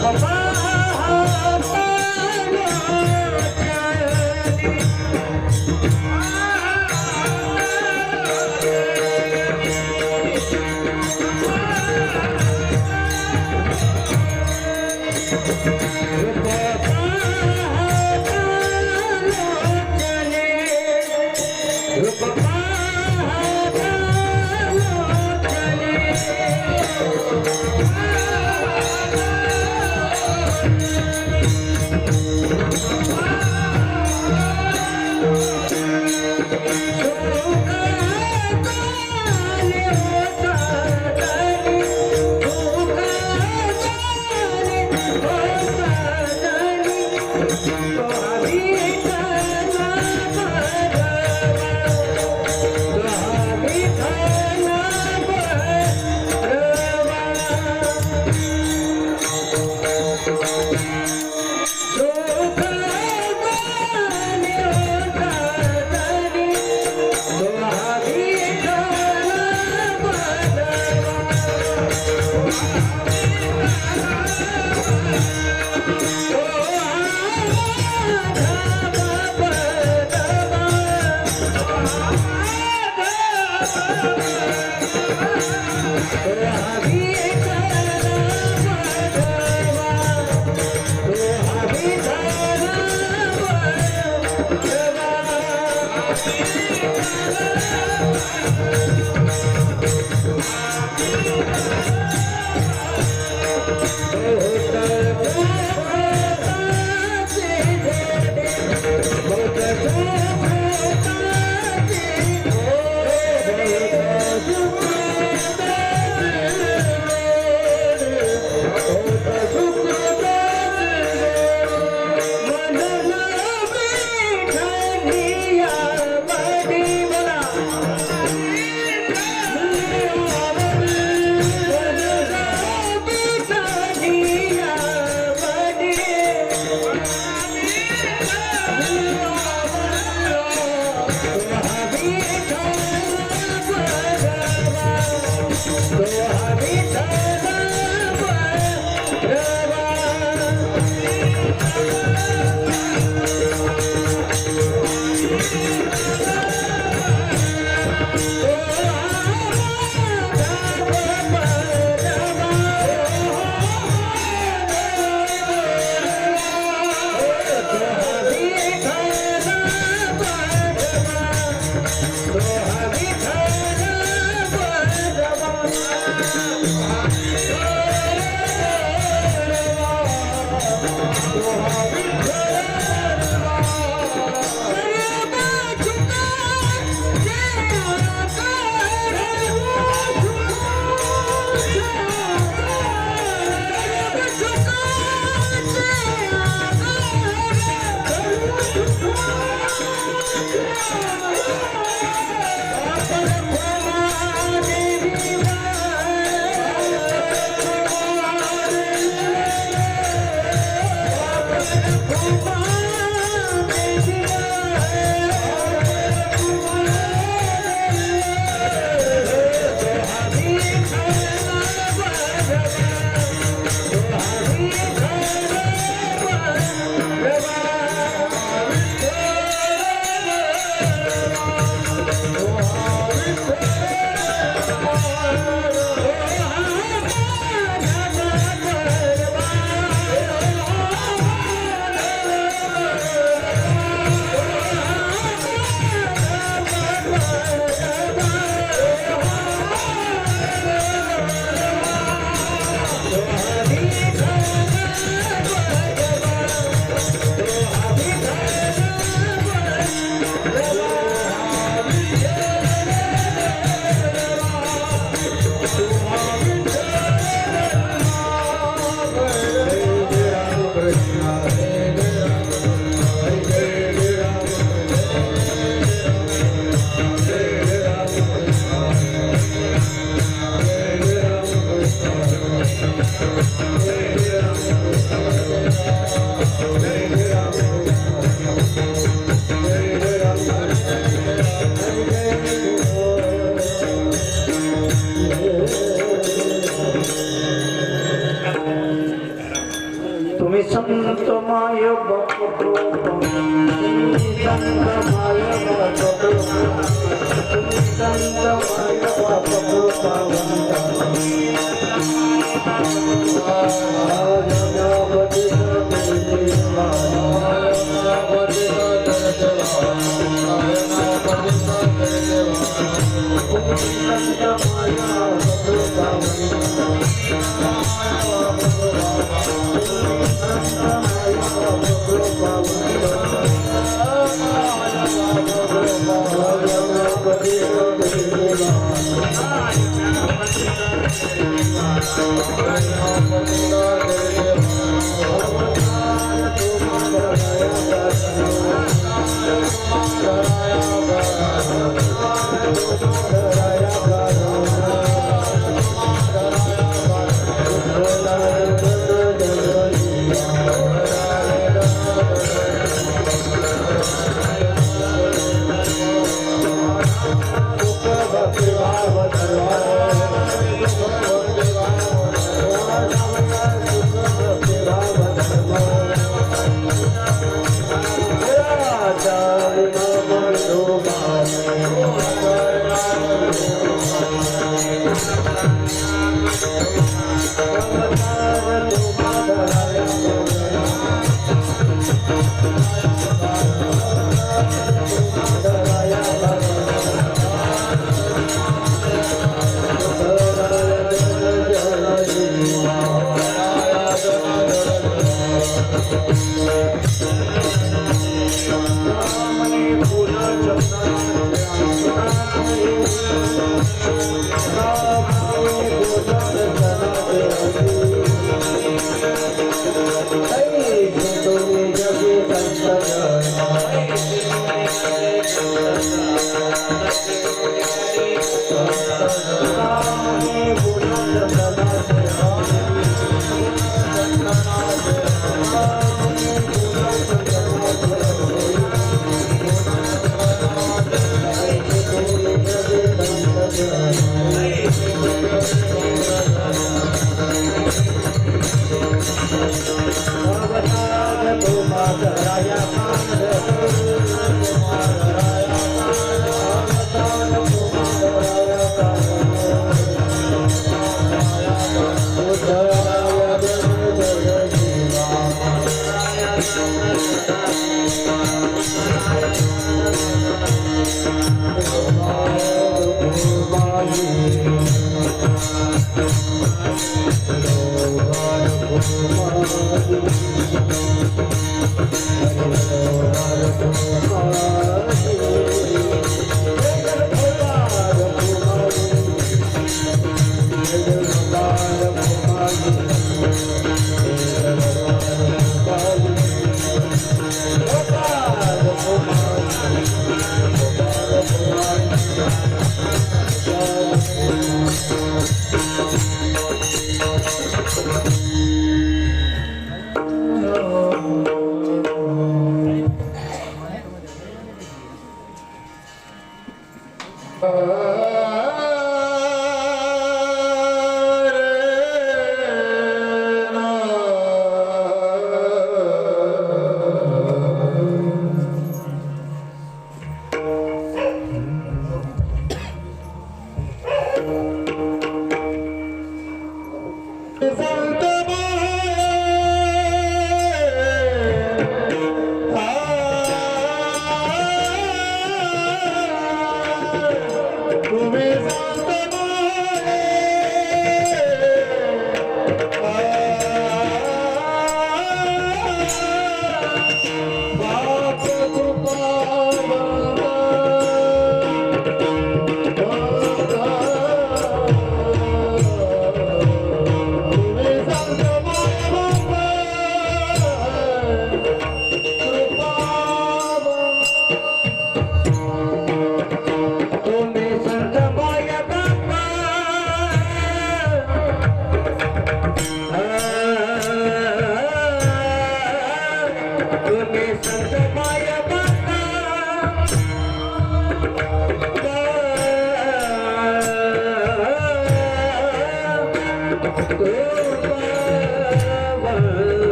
Papa तुम्ही संत माय बघतो संत माय बघतो संत माय बघतो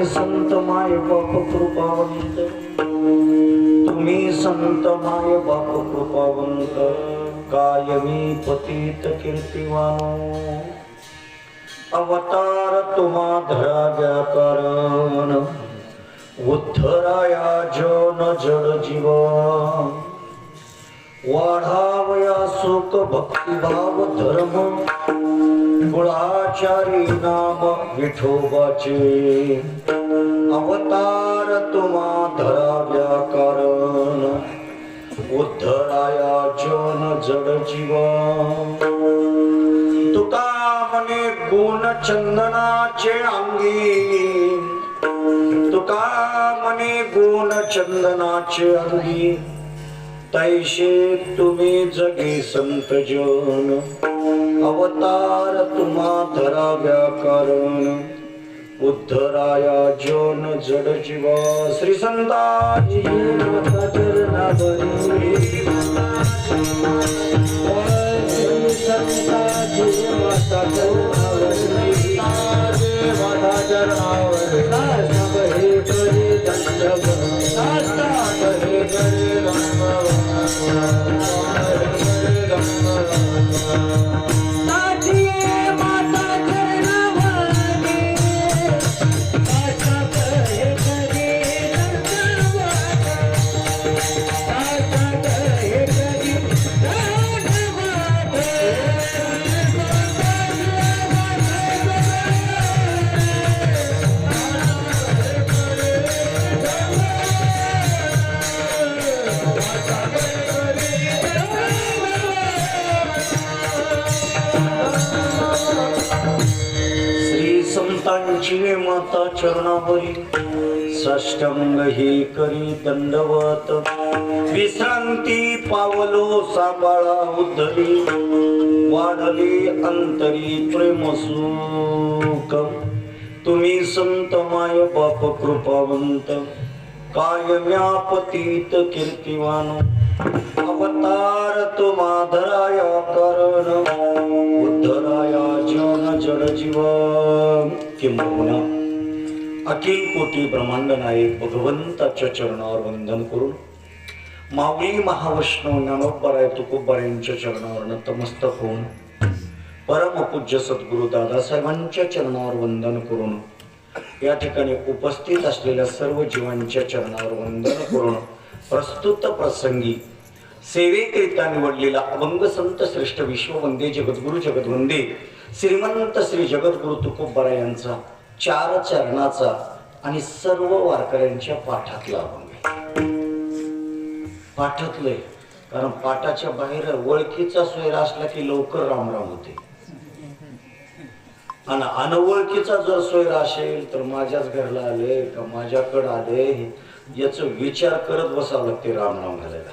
तुम्ही संत माय बाप कृपावंत, तुम्ही संत माय बाप कृपावंत, कायमी पतित कीर्तिवानो, अवतार तुम्हा धरा व्याकरण, उद्धराया जन जड जीवा, वाढावया सुख भक्तिभाव धर्म, कुळाचारी नाम विठोबाचे, अवतार तुम्हा धरा व्याकरण, उद्धराया जन जड जीवा, तुका म्हणे गुण चंदनाचे अंगी, तुका म्हणे गुण चंदनाचे अंगी, तैसे तुम्ही जगे संत जन, अवतार तुम्हा धरा व्याकरण, उद्धराया जन जड जीवा. श्री संताजी माता चरणावरी, श्री संताजी माता चरणावरी, माता चरणावरी, हे करे दंडवत, हे करे दंडवत, संतांची माता चरणावरी, साष्टांग ही करी दंडवत, विश्रांती पावलो सांभाळा उद्धरी, वाढली अंतरी प्रेम सुख, तुम्ही संत माय बाप कृपावंत, कायम्या पतित कीर्तिवान, अवतार तुम्हा धराया करण, उद्धराया जन जड जीवा. किंबहुना अखिल कोटी ब्रह्मांड नायक भगवंताच्या चरणावर वंदन करून, माऊली महावैष्णव ज्ञानोबराय तुकोबराय यांच्या चरणावर नतमस्तक होऊन, परमपूज्य सद्गुरु दादासाहेबांच्या चरणावर वंदन करून, या ठिकाणी उपस्थित असलेल्या सर्व जीवांच्या चरणावर वंदन करून, प्रस्तुत प्रसंगी सेवेकरिता निवडलेला अभंग संत श्रेष्ठ विश्ववंदे जगद्गुरु जगद्वंदे श्रीमंत श्री जगद्गुरु तुकोबराय यांचा 4 चरणाचा आणि सर्व वारकऱ्यांच्या पाठातला अभंग. पाठातलंय कारण पाठाच्या बाहेर ओळखीचा सोयरा असला की लवकर रामराम होते, आणि अनवळखीचा जर सोयरा असेल तर माझ्याच घरला आले का माझ्याकडे आले याचा विचार करत बसावं लागते रामराम घालायला.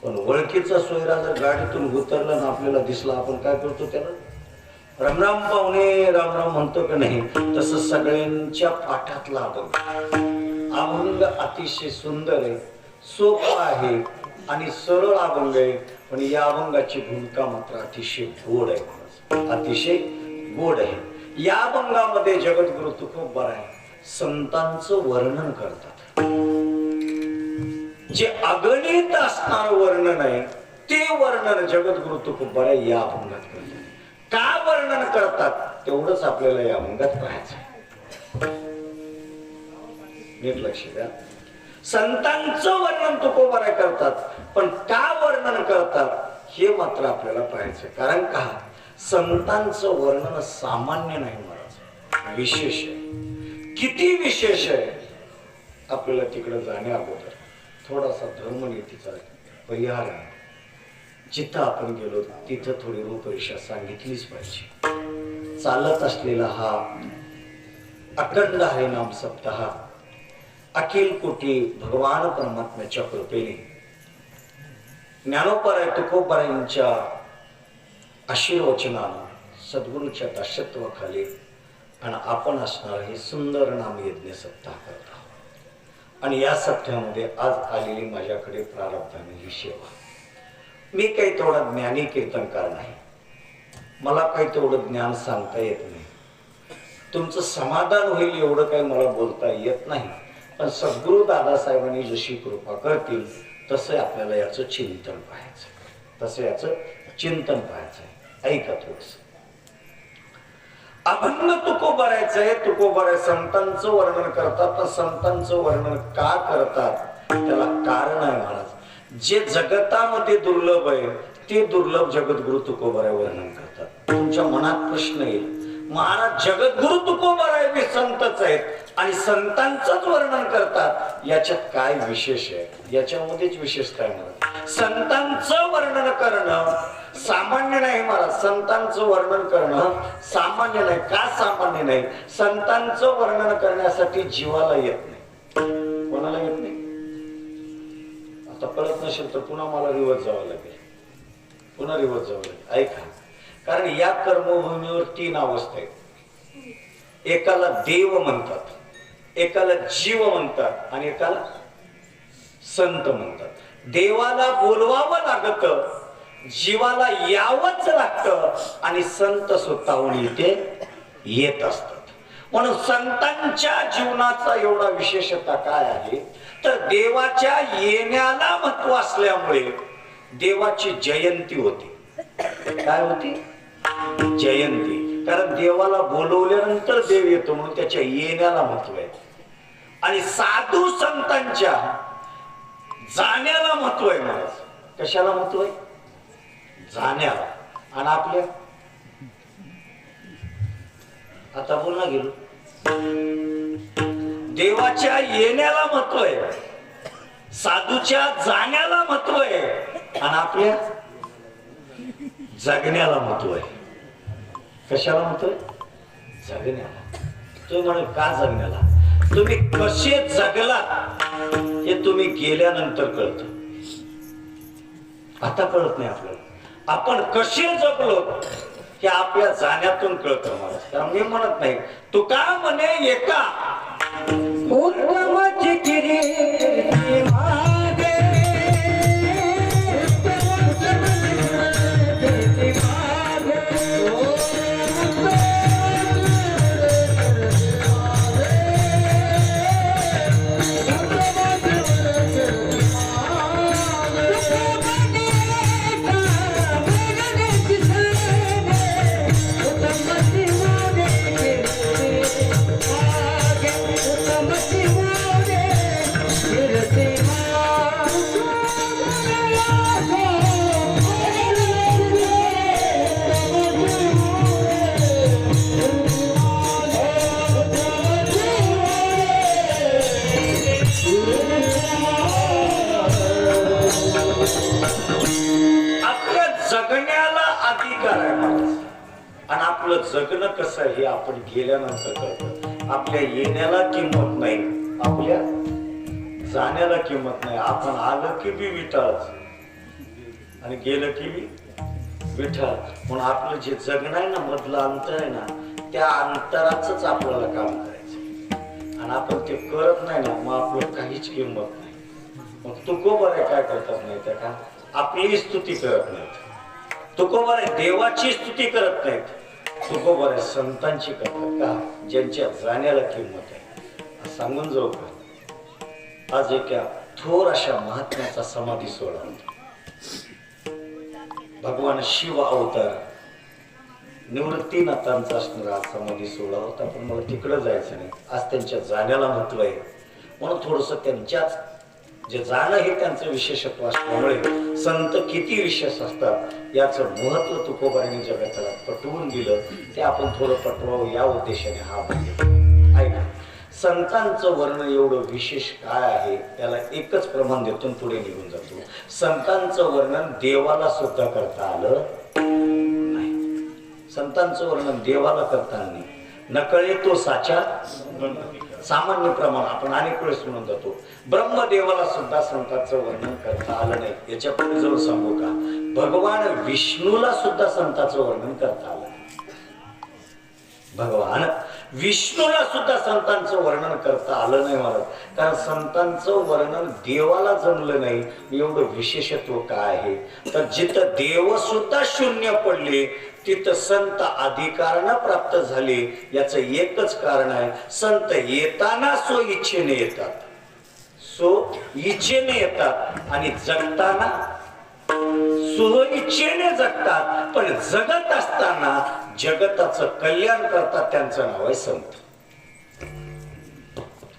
पण ओळखीचा सोयरा जर गाडीतून उतरला ना आपल्याला दिसला, आपण काय करतो त्याला रामराम पाहुणे रामराम म्हणतो का नाही, तसं सगळ्यांच्या पाठातला अभंग. अभंग अतिशय सुंदर आहे, सोपा आहे आणि सरळ अभंग आहे, पण या अभंगाची भूमिका मात्र अतिशय गोड आहे, अतिशय गोड आहे. या अभंगामध्ये जगद्गुरु तुकोबराय संतांचं वर्णन करतात. जे अगणित असणार वर्णन आहे ते वर्णन जगद्गुरु तुकोबराय या अभंगात करतात. का वर्णन करतात तेवढंच आपल्याला या अभंगात पाहायचं. नीट लक्ष द्या. संतांचं वर्णन तुकोबराय करतात, पण का वर्णन करतात हे मात्र आपल्याला पाहायचं. कारण का संतांचं वर्णन सामान्य नाही महाराज, विशेष आहे. किती विशेष आहे आपल्याला तिकडे जाण्या अगोदर थोडासा धर्मनीतीचा परिहार आहे. जिथं आपण गेलो तिथं थोडी रूपरेषा सांगितलीच पाहिजे. चालत असलेला हा अखंड हरिनाम सप्ताह अखिल कोटी भगवान परमात्म्याच्या कृपेने ज्ञानोबराय तुकोबरायांच्या आशीर्वचनानं सद्गुरूच्या दासत्वाखाली आणि आपण असणार हे सुंदर नामयज्ञ सप्ताह करत आहोत. आणि या सप्ताहामध्ये आज आलेली माझ्याकडे प्रारब्धाने ही सेवा. मी काही तेवढा ज्ञानी कीर्तनकार नाही, मला काही तेवढं ज्ञान सांगता येत नाही, तुमचं समाधान होईल एवढं काही मला बोलता येत नाही, पण सद्गुरू दादासाहेबांनी जशी कृपा करतील तसं आपल्याला याचं चिंतन पाहायचं, तसं याचं चिंतन पाहायचं. ऐका थोडस. अभंग तुकोबारायचंय. तुकोबाराय संतांचं वर्णन करतात, तर संतांचं वर्णन का करतात त्याला कारण आहे महाराज. जे जगतामध्ये दुर्लभ आहे ते दुर्लभ जगद्गुरु तुकोबाराय वर्णन करतात. तुमच्या मनात प्रश्न येईल, महाराज जगद्गुरु तुकोबाराय बी संतच आहेत आणि संतांचंच वर्णन करतात, याच्यात काय विशेष आहे? याच्यामध्येच विशेष काय महाराज? संतांचं वर्णन करणं सामान्य नाही महाराज. संतांचं वर्णन करणं सामान्य नाही. का सामान्य नाही? संतांचं वर्णन करण्यासाठी जीवाला येत नाही. कोणाला येत नाही? आता कळत नसेल तर पुन्हा मला रिवर्स जावं लागेल, पुन्हा रिवर्स जावं लागेल. ऐका, कारण या कर्मभूमीवर 3 अवस्था आहेत. एकाला देव म्हणतात, एकाला जीव म्हणतात आणि एकाला संत म्हणतात. देवाला बोलवावं लागत, जीवाला यावंच लागतं आणि संत स्वतःहून इथे येत असतात. म्हणून संतांच्या जीवनाचा एवढा विशेषता काय आहे तर देवाच्या येण्याला महत्व असल्यामुळे देवाची जयंती होती. काय होती? जयंती. कारण देवाला बोलवल्यानंतर देव येतो म्हणून त्याच्या येण्याला महत्व आहे. आणि साधू संतांच्या जाण्याला महत्व आहे महाराज. कशाला महत्व आहे? जाण्याला. आणि आपल्या आता बोलला गेलो, देवाच्या येण्याला महत्व आहे, साधूच्या जाण्याला महत्व आहे आणि आपल्या जगण्याला महत्व आहे. कशाला महत्व आहे? जगण्याला. तुम्ही म्हणे का जगण्याला? तुम्ही कसे जगला हे तुम्ही गेल्यानंतर कळत, आता कळत नाही आपल्याला. आपण कसे जगलो हे आपल्या जाण्यातून कळतं महाराज. कारण मी म्हणत नाही, तुका म्हणे एका उत्तमाची किरी मागे आणि आपलं जगणं कसं आहे हे आपण गेल्यानंतर कळतं. आपल्या येण्याला किंमत नाही, आपल्या जाण्याला किंमत नाही. आपण आलं की बी विटाळच आणि गेलं की बी विठाळ. म्हणून आपलं जे जगणं आहे ना, मधलं अंतर आहे ना, त्या अंतराच आपल्याला काम करायचं आणि आपण ते करत नाही ना, मग आपलं काहीच किंमत नाही. मग तुकोबाराय काय करतात नाही त्या का? आपली स्तुती करत नाहीत. तुकोबाराय देवाची स्तुती करत नाहीत. तुकोबाराय संतांची करतात का? ज्यांच्या जाण्याला किंमत आहे. सांगून जाऊ का? आज एका थोर अशा महात्म्याचा समाधी सोहळा होता. भगवान शिव अवतार निवृत्तीनाथांचा असणारा आज समाधी सोहळा होता. पण मला तिकडं जायचं नाही. आज त्यांच्या जाण्याला महत्व आहे म्हणून थोडस त्यांच्याच जे जाणं हे त्यांचं विशेषत्व असल्यामुळे संत किती विशेष असतात याचं महत्व तुकोबारायांनी जगाला पटवून दिलं. ते आपण थोडं पटवावं या उद्देशाने हा म्हणजे ऐका. संतांचं वर्णन एवढं विशेष काय आहे त्याला एकच प्रमाण देतून पुढे निघून जातो. संतांचं वर्णन देवाला सुद्धा करता आलं नाही. संतांचं वर्णन देवाला करताना नकळे तो साचा सामान्य प्रमाण आपण अनेक वेळेस म्हणून जातो. ब्रह्मदेवाला सुद्धा संतांचं वर्णन करता आलं नाही. याच्या पुढे जाऊन सांगू का? भगवान विष्णूला सुद्धा संतांचं वर्णन करता आलं नाही. भगवान विष्णूला सुद्धा संतांचं वर्णन करता आलं नाही महाराज. कारण संतांचं वर्णन देवाला जमलं नाही. एवढं विशेषत्व काय आहे तर जिथं देव सुद्धा शून्य पडले तिथं संत अधिकारानं प्राप्त झाले. याचं एकच कारण आहे, संत येताना सो इच्छेने येतात, सो इच्छेने येतात आणि जगताना सो इच्छेने जगतात. पण जगत असताना जगताचं कल्याण करतात, त्यांचं नाव आहे संत.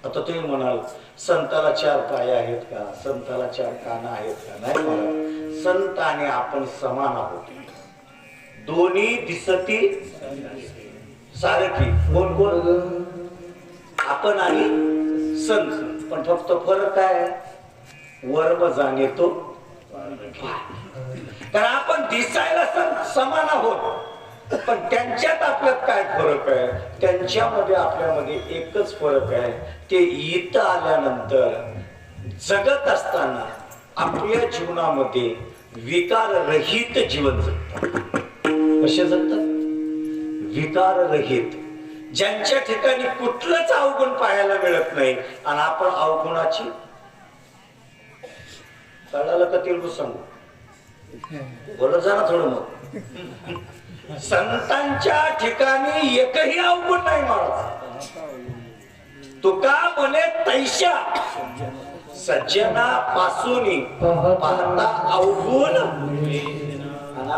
आता तुम्ही म्हणाल संताला 4 पाय आहेत का, संताला 4 कान आहेत का? नाही म्हणा, संत आणि आपण समान आहोत, दोन्ही दिसती सारखी. कोण कोण? आपण आणि संत. पण फक्त फरक काय? वर्म जाणे तो, कारण आपण दिसायला समान आहोत, पण त्यांच्यात आपल्यात काय फरक आहे? त्यांच्यामध्ये आपल्यामध्ये एकच फरक आहे, ते इथं आल्यानंतर जगत असताना आपल्या जीवनामध्ये विकार रहित जीवन जगतात. कसे जगतात? विकार रहित. ज्यांच्या ठिकाणी कुठलंच अवगुण पाहायला मिळत नाही, आणि आपण अवगुणाची कळालं का? तेलगू सांगू बोलत जा ना थोडं. मग संतांच्या ठिकाणी एकही अवगुण नाही महाराज. तुका म्हणे तैशा सज्जना पासून पाहता अवगुण. आणि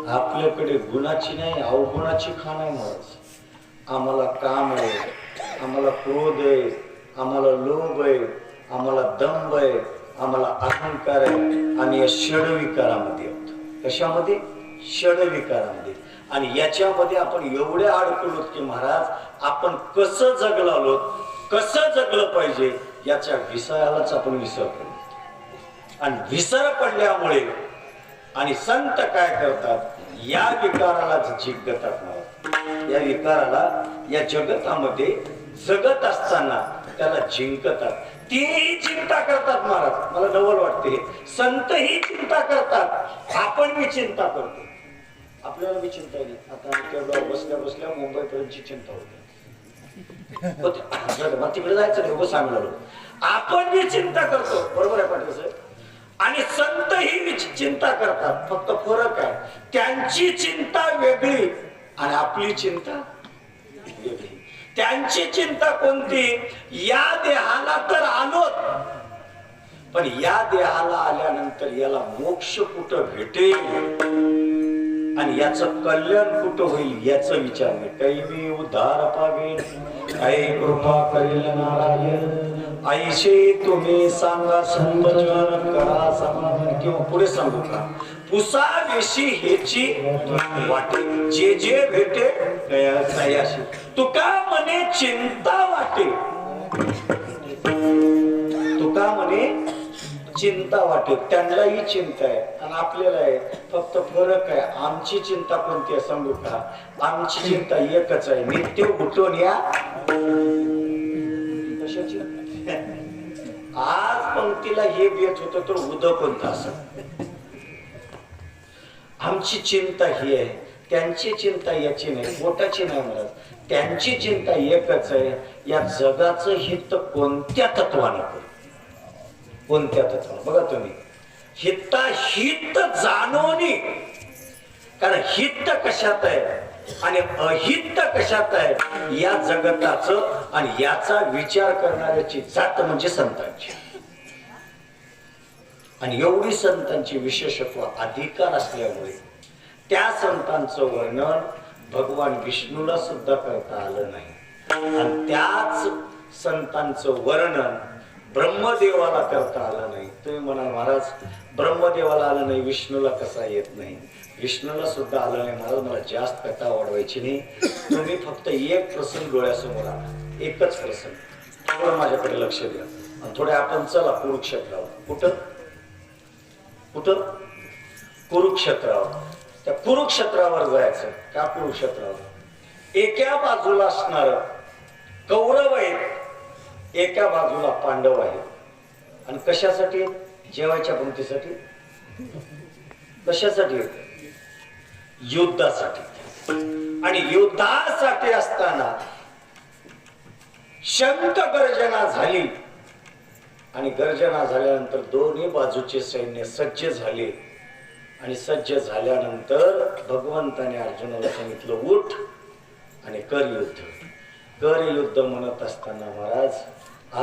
आपल्याकडे गुणाची नाही, अवगुणाची खाण आहे महाराज. आम्हाला काम आहे, आम्हाला क्रोध आहे, आम्हाला लोभ आहे, आम्हाला दंभ आहे, आम्हाला अहंकार आहे. आणि या षडविकारामध्ये आहोत. कशामध्ये? षडविकारामध्ये. आणि याच्यामध्ये आपण एवढे अडकलोत की महाराज, आपण कसं जगलो, कसं जगलं पाहिजे याच्या विसरालाच आपण विसरतो. आणि विसर पडल्यामुळे आणि संत काय करतात? या विकारालाच जिंकतात महाराज. या विकाराला या जगतामध्ये जगत असताना त्याला जिंकतात. तीही चिंता करतात महाराज. मला नवल वाटते, संत ही चिंता करतात, आपण मी चिंता करतो. आपल्याला मी चिंता नाही. आता बसल्या बसल्या मुंबई पर्यंतची चिंता होती, तिकडे जायचं नाही, उभं सांगणार. आपण मी चिंता करतो, बरोबर आहे पाटील साहेब. आणि संत ही चिंता करतात. फक्त फरक आहे, त्यांची चिंता वेगळी आणि आपली चिंता वेगळी. त्यांची चिंता कोणती? या देहाला तर आलोत, पण या देहाला आल्यानंतर याला मोक्ष कुठं भेटेल आणि याचं कल्याण कुठं होईल याचा विचार नाही. काही मी उद्धार पावेल, काही कृपा करेल नारायण, ऐशे तुम्ही सांगा संतजन करा समाधान. किंवा पुढे सांगू का? पुसावेशी हेची वाटे, जे जे भेटे तयाशी. तुका म्हणे चिंता वाटे, तुका म्हणे चिंता वाटे. त्यांनाही चिंता आहे आणि आपल्याला आहे. फक्त फरक आहे, आमची चिंता कोणती आहे सांगू का? आमची चिंता एकच आहे, नित्य उठून या. कशाची? आज पंक्तीला हे बेत होतं तर उद्या कोणतं असं. आमची चिंता ही आहे, त्यांची चिंता याची नाही, पोटाची नाही महाराज. त्यांची चिंता एकच आहे, या जगाचं हित कोणत्या तत्वानं करू, कोणत्या तत्वानं. बघा तुम्ही, हित जाणवणी. कारण हित कशात आहे आणि अहित कशात आहे, या जगताचं आणि याचा विचार करणाऱ्याची जात म्हणजे संतांची. आणि एवढी संतांची विशेषत्व अधिकार असल्यामुळे त्या संतांचं वर्णन भगवान विष्णूला सुद्धा करता आलं नाही. आणि त्याच संतांचं वर्णन ब्रह्मदेवाला करता आलं नाही. तुम्ही म्हणाल महाराज ब्रह्मदेवाला आलं नाही, विष्णूला कसा येत नाही? विष्णूला सुद्धा आलं नाही महाराज. मला जास्त कथा वाढवायची नाही, तुम्ही फक्त एक प्रसंग डोळ्यासमोर आणा, एकच प्रसंग. थोडं माझ्याकडे लक्ष द्या आणि थोडे आपण चला कुरुक्षेत्रावर. कुठं कुठं? कुरुक्षेत्रावर. त्या कुरुक्षेत्रावर जायचं का? कुरुक्षेत्रावर एका बाजूला असणार कौरव आहेत, एका बाजूला पांडव आहेत. आणि कशासाठी? जेवायच्या पंक्तीसाठी. कशासाठी? युद्धासाठी. आणि युद्धासाठी असताना शंख गर्जना झाली आणि गर्जना झाल्यानंतर दोन्ही बाजूचे सैन्य सज्ज झाले आणि सज्ज झाल्यानंतर भगवंताने अर्जुनाला सांगितलं उठ आणि कर युद्ध. कर युद्ध म्हणत असताना महाराज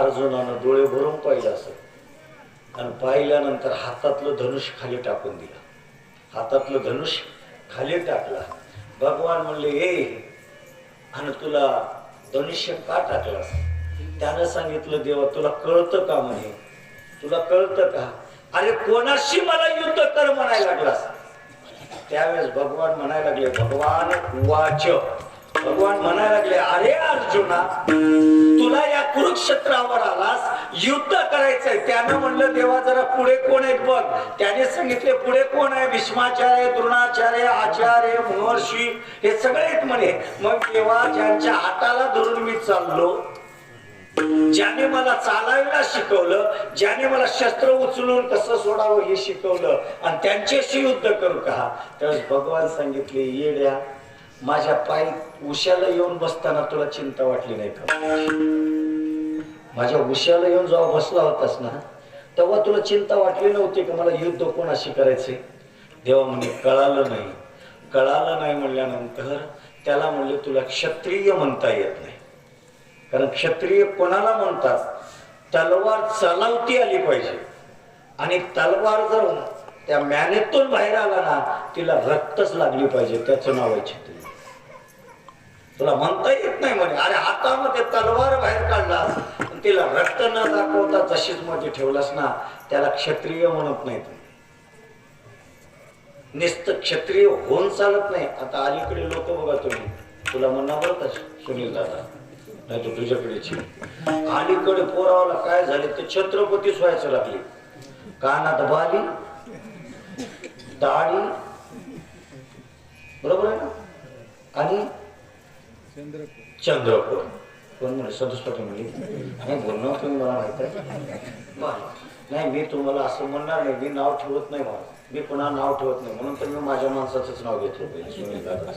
अर्जुनानं डोळे भरून पाहिलं असं आणि पाहिल्यानंतर हातातलं धनुष्य खाली टाकून दिलं. हातातलं धनुष्य खाली टाकला. भगवान म्हणले ए आणि तुला धनुष्य का टाकलास? त्यानं सांगितलं देवा तुला कळतं का? म्हणे तुला कळतं का? अरे कोणाशी मला युद्ध कर म्हणायला लागलास? त्यावेळेस भगवान म्हणायला लागले भगवान वाच. भगवान म्हणायला लागले अरे अर्जुना तुला या कुरुक्षेत्रावर आलास युद्ध करायचंय. त्यानं म्हणलं देवा जरा पुढे कोण आहेत बघ. त्याने सांगितले पुढे कोण आहे? भीष्माचार्य, द्रोणाचार्य, आचार्य, महर्षी हे सगळे आहेत म्हणे. मग देवा ज्यांच्या हाताला धरून मी चाललो, ज्याने मला चालायला शिकवलं, ज्याने मला शस्त्र उचलून कसं सोडावं हे शिकवलं आणि त्यांच्याशी युद्ध करू का? त्यावेळेस भगवान सांगितले येड्या माझ्या पायी उशाला येऊन बसताना तुला चिंता वाटली नाही का? माझ्या उशाला येऊन जेव्हा बसला होतास ना तेव्हा तुला चिंता वाटली नव्हती का मला युद्ध कोणाशी करायचे? देवा म्हणजे कळालं नाही. कळालं नाही म्हणल्यानंतर त्याला म्हणले तुला क्षत्रिय म्हणता येत नाही. कारण क्षत्रिय कोणाला म्हणतात? तलवार चालवती आली पाहिजे आणि तलवार जर त्या मॅनेतून बाहेर आला ना तिला रक्तच लागली पाहिजे, त्याचं नाव आहे क्षत्रिय. तुला म्हणता येत नाही म्हणे अरे हातामध्ये तलवार बाहेर काढलास तिला रक्त न दाखवता तशीच मध्ये ठेवलास ना त्याला क्षत्रिय म्हणत नाही. निस्त क्षत्रिय होऊन चालत नाही. आता अलीकडे लोक बघा तुम्ही, तुला म्हणणार बरं सुनील दादा नाही तो तुझ्याकडेची अलीकडे पोरावाला काय झाले ते छत्रपतीच व्हायचं लागले. कानात बाली, दाढी, बरोबर आहे ना, आणि चंद्रपूर. कोण म्हणे सदस्वती म्हणली नाही बोलणं तुम्ही मला माहित आहे. नाही मी तुम्हाला असं म्हणणार नाही, मी नाव ठेवत नाही. मला मी पुन्हा नाव ठेवत नाही म्हणून तर मी माझ्या माणसाचंच नाव घेतलं पहिले सुनील दादा.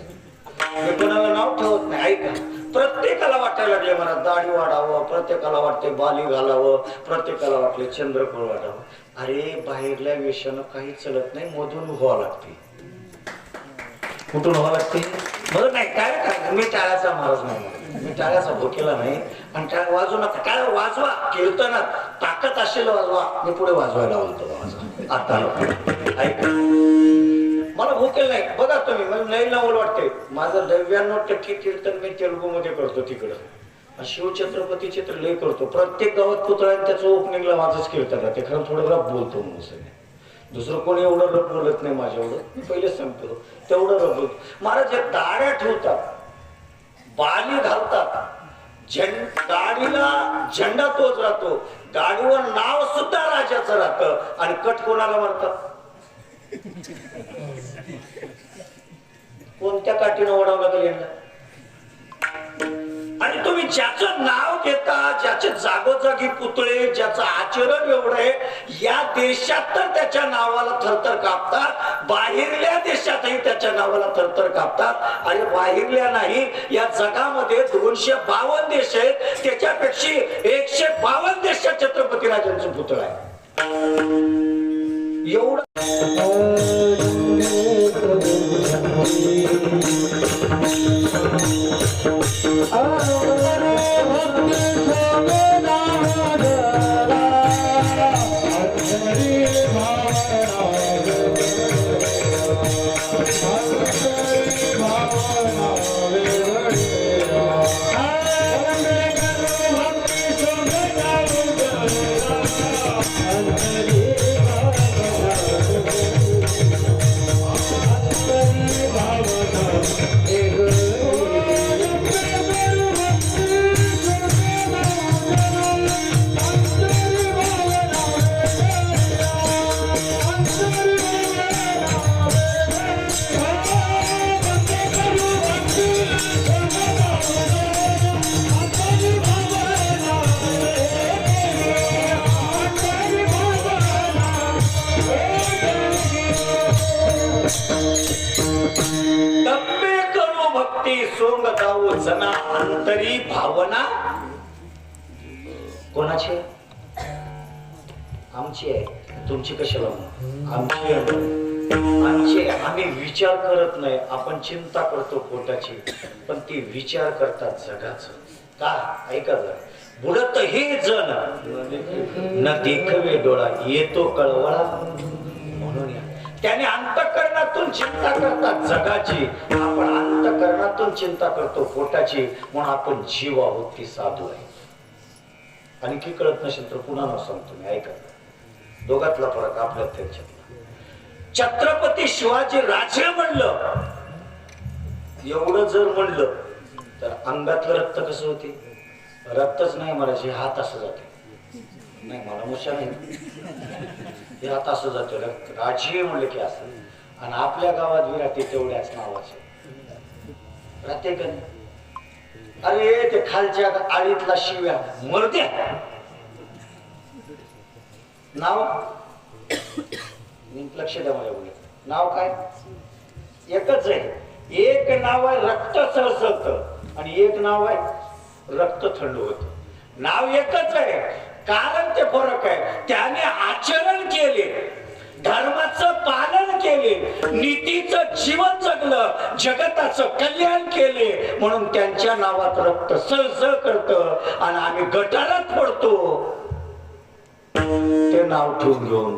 मी कोणाला नाव ठेवत नाही. ऐका प्रत्येकाला वाटायला लागले मला दाढी वाढावं, प्रत्येकाला वाटते बाली घालावं, प्रत्येकाला वाटले चंद्रपूर वाढावं. अरे बाहेरल्या वेशानं काही चलत नाही, मधून व्हावं लागते. कुठून व्हावं लागते? बरं नाही काय काय मी टाळ्याचा महाराज नाही, मी टाळ्याचा भोकेला नाही. आणि टाळ वाजू नका, टाळ वाजवा कीर्तनात ताकद असेल वाजवा. मी पुढे वाजवायला म्हणतो आता ऐका मला भोकेल नाही. बघा तुम्ही मला नाही नवल वाटते. माझं 99% कीर्तन मी तेलुगू मध्ये करतो तिकडं. शिवछत्रपतीचे तर लय करतो. प्रत्येक गावात पुतळा त्याचं ओपनिंगला माझंच कीर्तन राहते. खरं थोडं रफ बोलतो म्हणून सगळे, दुसरं कोणी एवढं रफ बोलत नाही माझ्या एवढं. मी पहिलेच सांगतो तेवढं रफ बोलतो. महाराज दाड्या ठेवतात, बाली घालतात, गाडीला झेंडा तोच राहतो, गाडीवर नाव सुद्धा राजाचं राहतं आणि कट कोणाला मारतात? कोणत्या काठीनं ओढावं लागेल यांना? आणि तुम्ही ज्याचं नाव घेता, ज्याचे जागोजागी पुतळे, ज्याचं आचरण एवढं आहे, या देशात तर त्याच्या नावाला थरथर कापतात, बाहेरल्या देशातही त्याच्या नावाला थरथर कापतात. आणि बाहेरल्या नाही, या जगामध्ये 252 देश आहेत, त्याच्यापेक्षा 152 देशात छत्रपती राजांचं पुतळा आहे. एवढं सोंग गाऊ जना अंतरी भावना. कोणाची आमची आहे? तुमची कशाला? आमची आहे. आम्ही विचार करत नाही, आपण चिंता करतो पोटाची, पण ती विचार करतात जगाच. का ऐका जर बुडत हे जण न देखवे डोळा येतो कळवळा, म्हणून त्याने अंतःकरणातून चिंता करतात जगाची, आपण अंतःकरणातून चिंता करतो पोटाची, म्हणून आपण जीव आहोत ती साधू आहे. आणखी कळत नसेल तर पुन्हा नाव सांगतो मी, ऐका. दोघातला फरक आपल्यात त्यांच्यातला. छत्रपती शिवाजी राजे म्हणलं, एवढं जर म्हणलं तर अंगातलं रक्त कसं होते? रक्तच नाही म्हणायचे, हात असं जाते. नाही मला मुशा नाही, हे हात असं जाते. रक्त राजे म्हणलं की असं. आणि आपल्या गावात बी राहते तेवढ्याच नावाचे राहते का नाही? अरे ते खालच्या आळीतला शिव्या मरद्या नाव लक्ष द्या मला. नाव काय? एकच आहे. एक नाव आहे रक्त सळसळत आणि एक नाव आहे रक्त थंड होत. नाव एकच आहे, कारण ते फरक आहे. त्याने आचरण केले, धर्माचं पालन केले, नीतीचं जीवन जगलं, जगताचं कल्याण केले, म्हणून त्यांच्या नावात रक्त सळसळ करत आणि आम्ही गटारात पडतो ते नाव ठेवून घेऊन.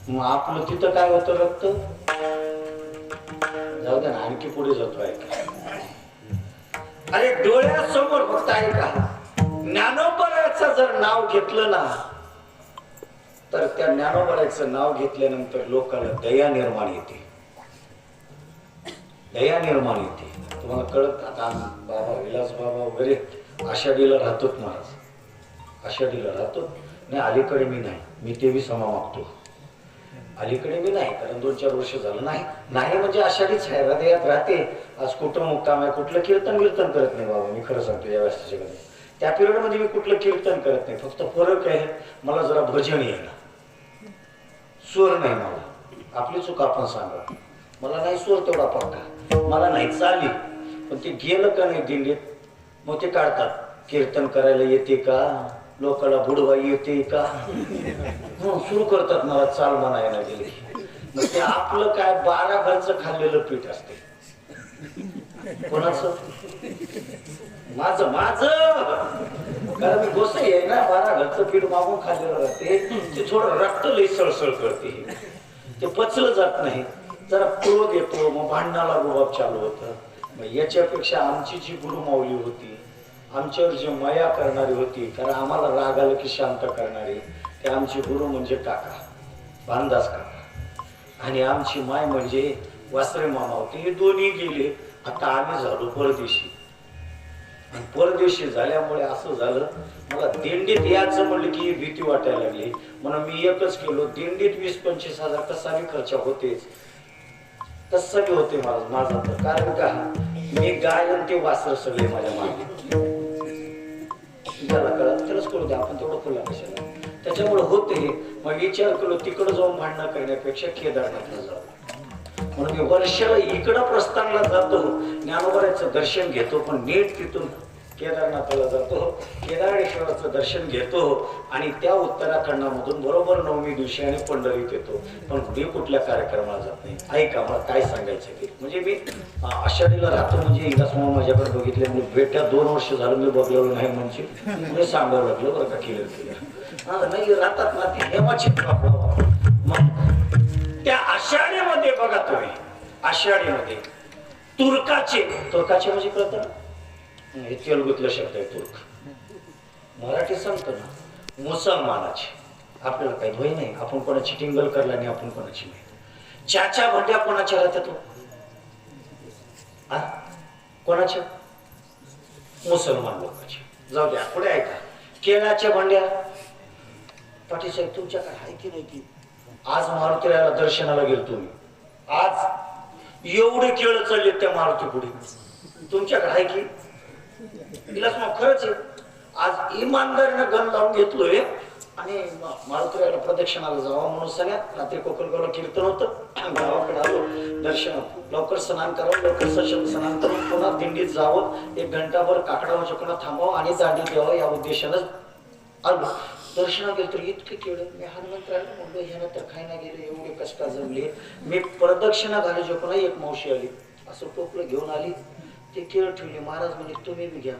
मग आपलं तिथं काय होतं? रक्त जाऊ द्या ना, आणखी पुढे जातो. ऐका, अरे डोळ्यासमोर फक्त ऐका, ज्ञानोबराचं जर नाव घेतलं ना, तर त्या ज्ञानोबराचं नाव घेतल्यानंतर लोकांना दया निर्माण येते. दया निर्माण येते. तुम्हाला कळत? आता बाबा विलास बाबा वगैरे आषाढीला राहतोच महाराज, आषाढीला राहतो. नाही अलीकडे मी नाही, मी ते बी क्षमा मागतो. अलीकडे मी नाही, कारण 2-4 वर्ष झालं नाही. नाही म्हणजे आषाढीच आहे, हृदयात राहते. आज कुठं मुक्काम आहे, कुठलं कीर्तन करत नाही बाबा, मी खरं सांगतो. या व्यवस्थेच्या त्या पिरियड मध्ये मी कुठलं कीर्तन करत नाही. फक्त फरक आहे, मला जरा भजन येईना, सूर नाही मला. आपली चूक आपण सांगा, मला नाही सूर तेवढा पक्का, मला नाही चाली. पण ते गेलं का नाही दिंडीत, मग ते काढतात. कीर्तन करायला येते का, लोकांना बुडवाई येते का, सुरू करतात मला चाल म्हणायला गेले. मग ते आपलं काय 12 घरचं खाल्लेलं पीठ असते. कोणाचं? माझं कारण मी गोसाई आहे ना, 12 घरचं पीठ मागून खाल्लेलं राहते. ते थोडं रक्त लई सळसळ करते, ते पचलं जात नाही. जरा क्रोध येतो, मग भांडणाला रुबाब चालू होतं. मग याच्यापेक्षा आमची जी गुरुमाऊली होती, आमच्यावर जी माया करणारी होती, कारण आम्हाला राग आलं की शांत करणारी, ते आमचे गुरु म्हणजे काका भानदास काका, आणि आमची माय म्हणजे वासरे मामा होते. हे दोन्ही गेले. आता आम्ही झालो परदेशी, आणि परदेशी झाल्यामुळे असं झालं, मला दिंडीत यायचं म्हणलं की भीती वाटायला लागली. म्हणून मी एकच केलो, दिंडीत 20-25 हजार कसा बी खर्च होतेच, तसा बी होते माझा तर. कारण का, मी गायन ते वासर सगळे माझ्या मागे. ज्याला कळत त्यालाच कळू द्या, आपण तेवढं खुला कशाला. त्याच्यामुळे होते. मग विचार केलो, तिकडं जाऊन भांडणं करण्यापेक्षा केदारनाथला जाऊ. म्हणून मी वर्षाला इकडं प्रस्थानला जातो, ज्ञानोबराचं दर्शन घेतो, पण नीट तिथून केदारनाथाला जातो, केदारेश्वराचं दर्शन घेतो, आणि त्या उत्तराखंडामधून बरोबर 9वी दिवशी आणि पंढरीत येतो. पण मी कुठल्या कार्यक्रमाला जात नाही. ऐका, मला काय सांगायचं ते, म्हणजे मी आषाढीला राहतो. म्हणजे एकदा समोर माझ्याकडे बघितले, म्हणजे बेट्या 2 वर्ष झालं मी बघलेलो नाही, म्हणजे सांगावं लागलं बरं का. केलं नाही राहतात ना ती हेमाची. मग त्या आषाढीमध्ये बघा तुम्ही, आषाढीमध्ये तुर्काचे म्हणजे कळतं ना, हे तेलुगुतला शब्द आहे तुर्क. मराठी सांगतो ना, मुसलमानाचे. आपल्याला काही भय नाही, आपण कोणाची टिंगल करला नाही, आपण कोणाची नाही. चाच्या भंड्या कोणाच्या राहतात? कोणाच्या? मुसलमान लोकांच्या. जाऊ द्या, पुढे ऐका. केळाच्या भंड्या. पाटील साहेब तुमच्याकडे आहे की नाही? की आज मारुतीला दर्शनाला गेलो तुम्ही, आज एवढे केळ चालले त्या मारुती पुढे, तुमच्याकडे आहे की? तिलाच मग खरंच आहे. आज इमानदारीनं गण लावून घेतलोय, आणि मारुतीला प्रदक्षिणाला जावं म्हणून सगळ्यात रात्री कोकणगावला कीर्तन होतं. गावाकडे आलो, दर्शन लवकर स्नान करावं, लवकर सशक्त स्नान करून पुन्हा दिंडीत जावं, 1 घंटाभर काकडावरच्या कोणा थांबावं आणि दांडी द्यावं, या उद्देशानं आलो. दर्शना गेलं तर इतके केळं. मी हनुमंतराला म्हणलो ह्यानं तर खायला गेले, एवढे कष्ट जमले. मी प्रदक्षिणा घालायची पुन्हा एक मावशी आली, असं टोपलं घेऊन आली, ते केळं ठेवली. महाराज म्हणे तुम्ही बी घ्या.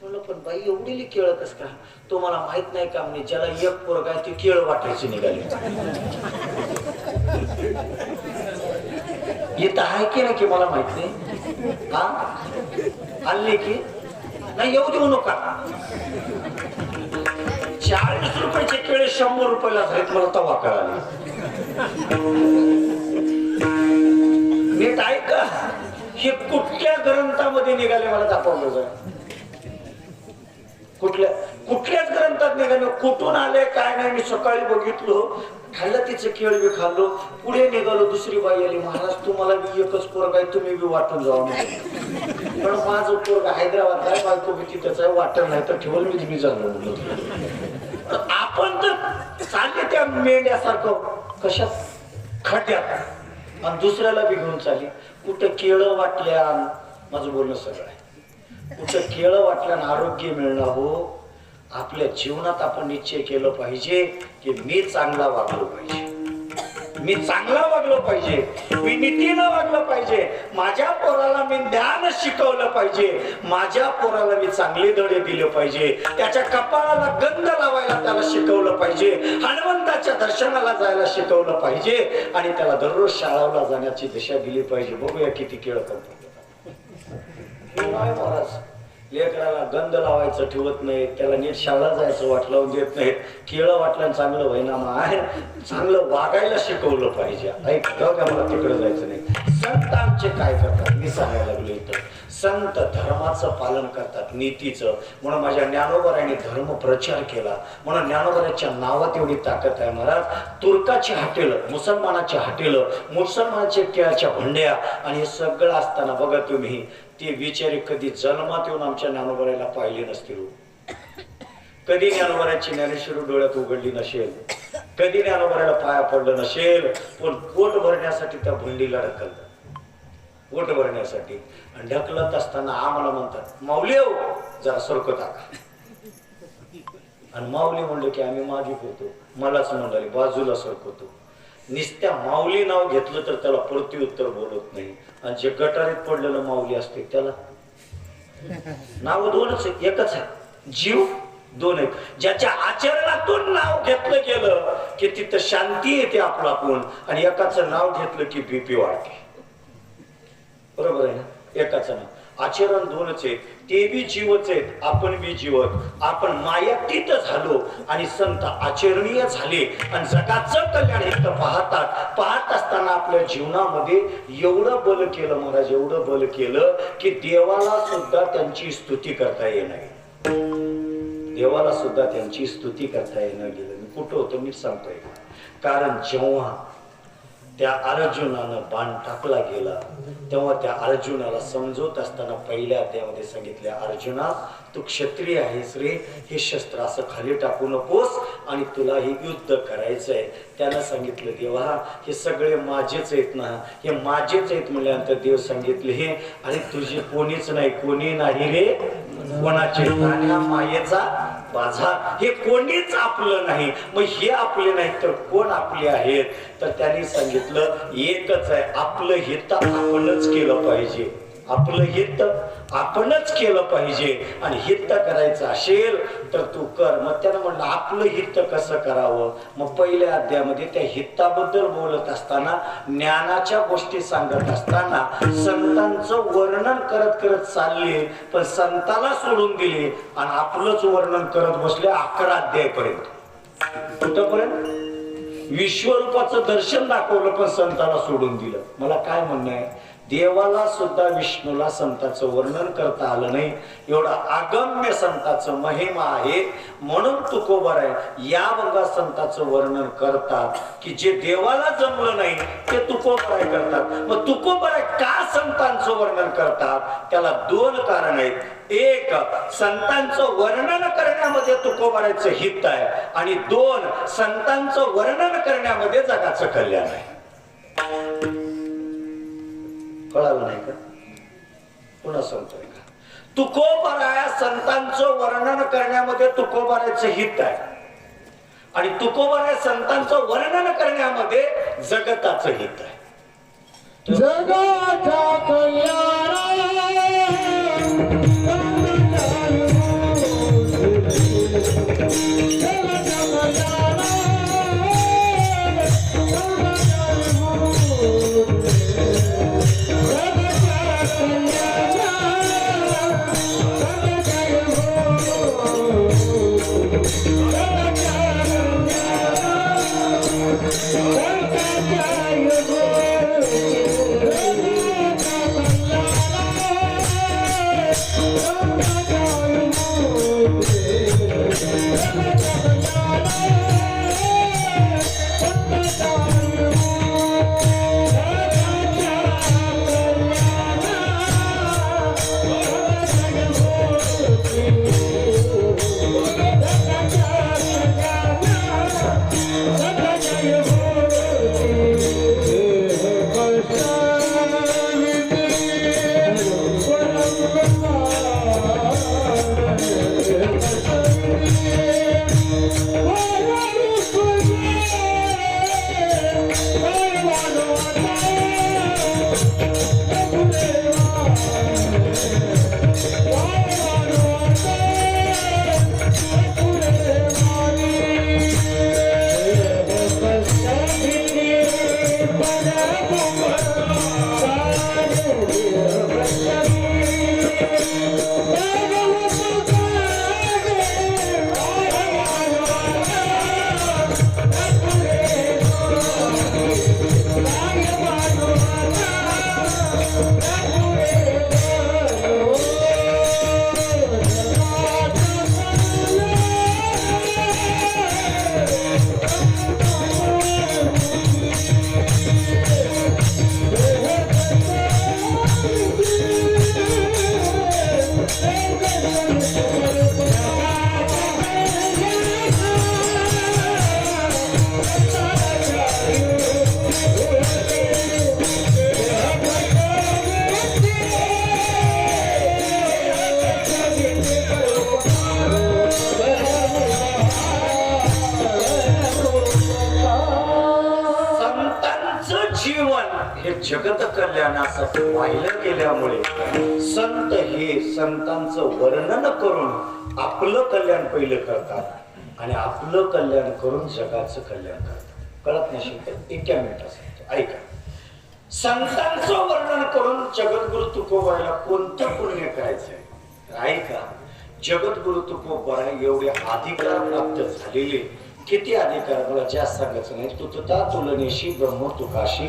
म्हणलं पण बाई एवढी केळं कस का? तो मला माहित नाही का म्हणे, ज्याला एक पोरग आहे ते केळं वाटायचे निघाले. येत आहे की नाही की मला माहित नाही. हा आणले की नाही, येऊ देऊ नका. 40 रुपयाचे केळे 100 रुपयाला झालेत, मला तवा कळाले. नीट ऐका, हे कुठल्या ग्रंथामध्ये निघाले मला दाखवलं जरा. कुठल्याच ग्रंथात निघाले, कुठून आले काय नाही. मी सकाळी बघितलो, खाल्लं तिचं केळ बी खाल्लो, पुढे निघालो. दुसरी बाई आली, महाराज तुम्हाला बी एकच पोरग आहे, तुम्ही बी वाटून जाऊ. पण माझं पोरग हैदराबाद आहे, बायको बी तिथंच आहे, वाटण नाही तर ठेवल मी झालो. आपण तर चालले त्या मेंढ्यासारखं कशात खड्यात, आणि दुसऱ्याला बी घेऊन चालली. कुठं केळं वाटल्या, माझं बोलणं सगळं आहे. कुठं केळं वाटल्यानं आरोग्य मिळणं हो. आपल्या जीवनात आपण निश्चय केलं पाहिजे की मी चांगला वागलो पाहिजे, मी चांगला वागलो पाहिजे, मी नीतीनं वागलं पाहिजे. माझ्या पोराला मी ज्ञान शिकवलं पाहिजे, माझ्या पोराला मी चांगले धडे दिले पाहिजे, त्याच्या कपाळाला गंध लावायला त्याला शिकवलं पाहिजे, हनुमंताच्या दर्शनाला जायला शिकवलं पाहिजे, आणि त्याला दररोज शाळेला जाण्याची दिशा दिली पाहिजे. बघूया किती केळ करतो महाराज. लेकराला गंध लावायचं ठेवत नाही, त्याला नीट शाळा जायचं वाट लावून देत नाहीत. केळं वाटलं चांगलं वैनामा आहे, चांगलं वागायला शिकवलं पाहिजे. ऐक मला तिकडे जायचं नाही. संत आमचे काय करतात मी सांगायला लागलो इथं. संत धर्माचं पालन करतात, नीतीचं. म्हणून माझ्या ज्ञानोबारांनी धर्म प्रचार केला, म्हणून ज्ञानोबाराच्या नावात एवढी ताकद आहे. महाराज तुर्काची हॉटेल, मुसलमानाच्या हॉटेल, मुसलमानाच्या केळाच्या भंड्या, आणि हे सगळं असताना बघा तुम्ही, ते बिचारे कधी जन्मात येऊन आमच्या ज्ञानोबाराला पाहिले नसतील. कधी ज्ञानोबाराची ज्ञानेश्वरी डोळ्यात उघडली नसेल, कधी ज्ञानोबाराला पाया पडलं नसेल, पण पोट भरण्यासाठी त्या भंडीला ढकलतात, पोट भरण्यासाठी. आणि ढकलत असताना आम्हाला म्हणतात माऊली हो जरा सरकत टाका. आणि माऊली म्हणलं की आम्ही मागे फिरतो. मलाच म्हणाले बाजूला सरकवतो. निस्त्या माऊली नाव घेतलं तर त्याला प्रत्युत्तर बोलत नाही, आणि जे गटारीत पडलेलं माऊली असते त्याला नाव दोनच आहे, एकच आहे, जीव दोन आहेत. ज्याच्या आचरणातून नाव घेतलं गेलं की तिथं शांती येते आपलापण, आणि एकाचं नाव घेतलं की बीपी वाढते. बरोबर आहे ना? एकाचं नाव. आचरण दोनच आहेत, ते बी जीवच आहेत, आपण बी जीवत. आपण मायातीत झालो आणि संत आचरणीय झाले, आणि जगाचं कल्याण हे पाहतात. पाहत असताना आपल्या जीवनामध्ये एवढं बल केलं महाराज, एवढं बल केलं की देवाला सुद्धा त्यांची स्तुती करता येणार. देवाला सुद्धा त्यांची स्तुती करता येणं गेलं. मी कुठं होतो मीच सांगतोय. कारण जेव्हा त्या अर्जुनानं बाण टाकला गेला, तेव्हा त्या अर्जुनाला समजवत असताना पहिल्या अध्यायामध्ये सांगितले, अर्जुना तू क्षत्रिय आहेस रे, हे शस्त्र असं खाली टाकू नकोस, आणि तुला हे युद्ध करायचंय. त्यानं सांगितलं देवा हे सगळे माझेच आहेत ना, हे माझेच आहेत म्हणल्यानंतर देव सांगितले हे आणि तुझे कोणीच नाही, कोणी नाही रे कोणाचे तान्या मायेचा बाजार, हे कोणीच आपलं नाही. मग हे आपले नाही तर कोण आपले आहेत? तर त्यांनी सांगितलं एकच आहे, आपलं हित आपणच केलं पाहिजे, आपलं हित आपणच केलं पाहिजे. आणि हित करायचं असेल तर तू कर. मग त्यानं म्हणलं आपलं हित कसं करावं? मग पहिल्या अध्यायामध्ये त्या हिताबद्दल बोलत असताना, ज्ञानाच्या गोष्टी सांगत असताना संतांचं वर्णन करत करत चालले, पण संताला सोडून दिले आणि आपलंच वर्णन करत बसले 11 अध्यायापर्यंत. कुठपर्यंत? विश्वरूपाचं दर्शन दाखवलं पण संताला सोडून दिलं. मला काय म्हणणं आहे, देवाला सुद्धा विष्णूला संतांचं वर्णन करता आलं नाही. एवढा अगम्य संतांचं महिमा आहे. म्हणून तुकोबर आहे या बघा संतांचं वर्णन करतात की जे देवाला जमलं नाही ते तुकोबर आहे करतात. मग तुकोबर आहे का संतांचं वर्णन करतात? त्याला 2 कारण आहेत. एक, संतांचं वर्णन करण्यामध्ये तुकोबाराचं हित आहे, आणि 2, संतांचं वर्णन करण्यामध्ये जगाचं कल्याण आहे. कळालं नाही का? पुन्हा सांगतोय का? तुकोबाराया संतांचं वर्णन करण्यामध्ये तुकोबाराचं हित आहे, आणि तुकोबाऱ्या संतांचं वर्णन करण्यामध्ये जगताचं हित आहे. जगाचा कल्याण जगत कल्याणासाठी वाहिलं गेल्यामुळे संत हे संतांचं वर्णन करून आपलं कल्याण पहिलं करतात आणि आपलं कल्याण करून जगाचं कल्याण करतात. कळत नसेल तर एका मिनिटात ऐका. संतांचं वर्णन करून जगद्गुरु तुकोबाला कोणतं पुण्य करायचंय ऐका. जगद्गुरु तुकोबा एवढे अधिकार प्राप्त झालेले किती अधिकार मला जास्त सांगायचं नाही. तुतता तुलनेशी ब्रह्म तुकाशी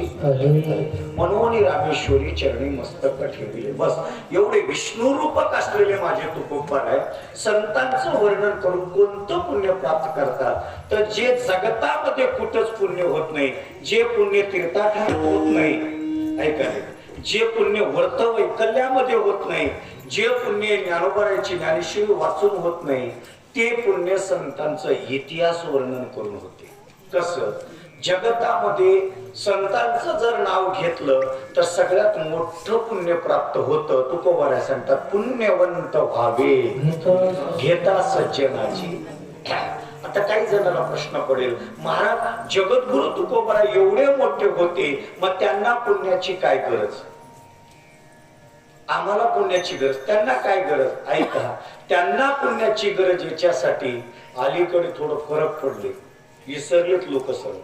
मनोनी रामेश्वरी चरणी मस्तक ठेवले. बस एवढे विष्णू रूपक असलेले माझे तुकोबा आहे. संतांचं वर्णन करून कोणतं पुण्य प्राप्त करतात तर जे जगतामध्ये कुठंच पुण्य होत नाही, जे पुण्य तीर्थाठात होत नाही ऐका, जे पुण्य वर्त वैकल्यामध्ये होत नाही, जे पुण्य ज्ञानोबराची ज्ञानेश्वरी वाचून होत नाही ते पुण्य संतांचं इतिहास वर्णन करून होते. कसं जगतामध्ये संतांचं जर नाव घेतलं तर सगळ्यात मोठं पुण्य प्राप्त होतं. तुकोबाऱ्या सांगतात पुण्यवंत व्हावे घेता सज्जनाची. आता काही जणांना प्रश्न पडेल महाराज जगद्गुरु तुकोबारा एवढे मोठे होते मग त्यांना पुण्याची काय गरज, आम्हाला पुण्याची गरज, त्यांना काय गरज. ऐका त्यांना पुण्याची गरज याच्यासाठी अलीकडे थोडं फरक पडले, विसरलेत लोक सर्व.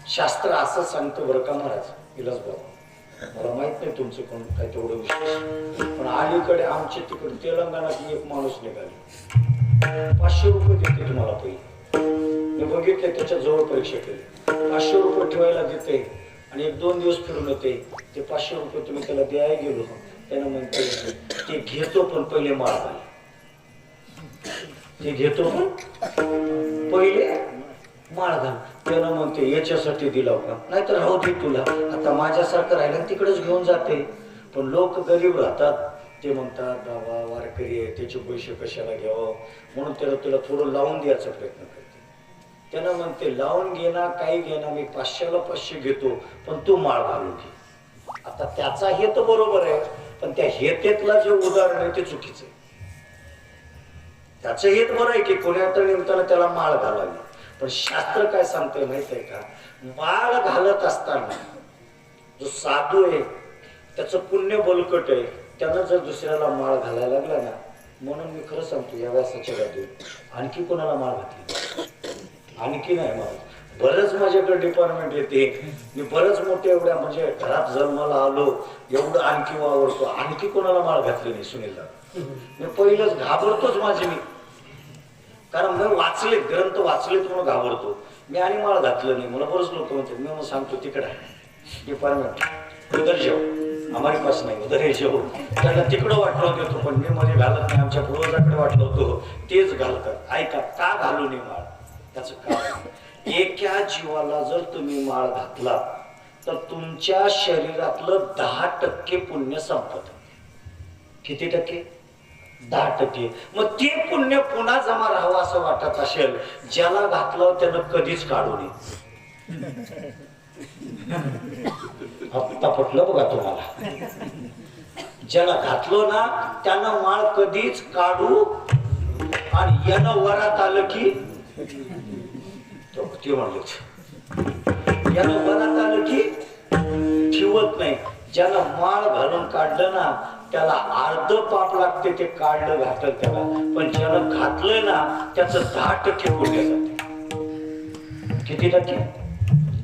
शास्त्र असं सांगतं बरं का महाराज इलाज बाबा मला माहित नाही तुमचं कोण काय तेवढं विशेष, पण अलीकडे आमच्या तिकडे तेलंगणात एक माणूस निघाले 500 रुपये देते तुम्हाला पहिले. मी बघितले त्याच्या जवळ परीक्षा केली 500 रुपये ठेवायला देते आणि 1-2 दिवस फिरून येते. ते 500 रुपये तुम्ही त्याला द्यायला गेलो त्यानं म्हणते ते घेतो पण पहिले माळ घाल, ते घेतो पण पहिले माळ घाल. त्यानं म्हणते याच्यासाठी दिला का नाहीतर राहू दे तुला, आता माझ्यासारखं राहिलं तिकडेच घेऊन जाते. पण लोक गरीब राहतात ते म्हणतात बाबा वारकरी आहे त्याचे पैसे कशाला घ्यावं म्हणून त्याला तुला थोडं लावून द्यायचा प्रयत्न करते. त्यानं म्हणते लावून घेणार काही घेणार मी 500ला 500 घेतो पण तू माळ घालून घे. आता त्याचा हेत बरोबर आहे पण त्या हेतेतला जे उदाहरण आहे ते चुकीचं आहे. त्याचं हेत बरं आहे की कोण्या तर निमित्तानं त्याला माळ घालावी पण शास्त्र काय सांगतंय माहित आहे का, माळ घालत असताना जो साधू आहे त्याचं पुण्य बलकट आहे, त्यानं जर दुसऱ्याला माळ घालायला लागला ना, म्हणून मी खरं सांगतो या व्यासाच्या गादीवर आणखी कोणाला माळ घातली आणखी नाही. मला बरंच माझ्याकडे डिपार्टमेंट येते, मी बरंच मोठे एवढ्या म्हणजे घरात जन्माला आलो एवढं आणखी वावरतो, आणखी कोणाला माळ घातली नाही सुनीलला. मी पहिलंच घाबरतोच माझे मी, कारण मी वाचले ग्रंथ वाचलेत म्हणून घाबरतो मी, आणि माळ घातलं नाही. मला बरंच लोक म्हणते, मी मग सांगतो तिकडे आहे डिपार्टमेंट उधर जेव हमारे पास नाही, उधर हे जेव. त्याला तिकडं वाटलं होतं पण मी मध्ये घालत नाही, आमच्या पूर्वजाकडे वाटलं होतं तेच घालतात. ऐका का घालू नये माळ, त्याचं कारण एका जीवाला जर तुम्ही माळ घातला तर तुमच्या शरीरातलं 10% पुण्य संपत. किती टक्के? 10%. मग ते पुण्य पुन्हा जमा राहावं असं वाटत असेल, ज्याला घातलं त्यानं कधीच काढू नये. हप्ता पटलं बघा तुम्हाला, ज्याला घातलो ना त्यानं माळ कधीच काढू, आणि यानं वरात आलं की ते म्हणलं यानं वरात आलं की ठेवत नाही. ज्यानं माळ घालून काढलं ना त्याला अर्ध पाप लागते ते काढलं घातलं त्याला, पण ज्यानं घातलंय ना त्याचं 10% पुण्य जाते. किती टक्के?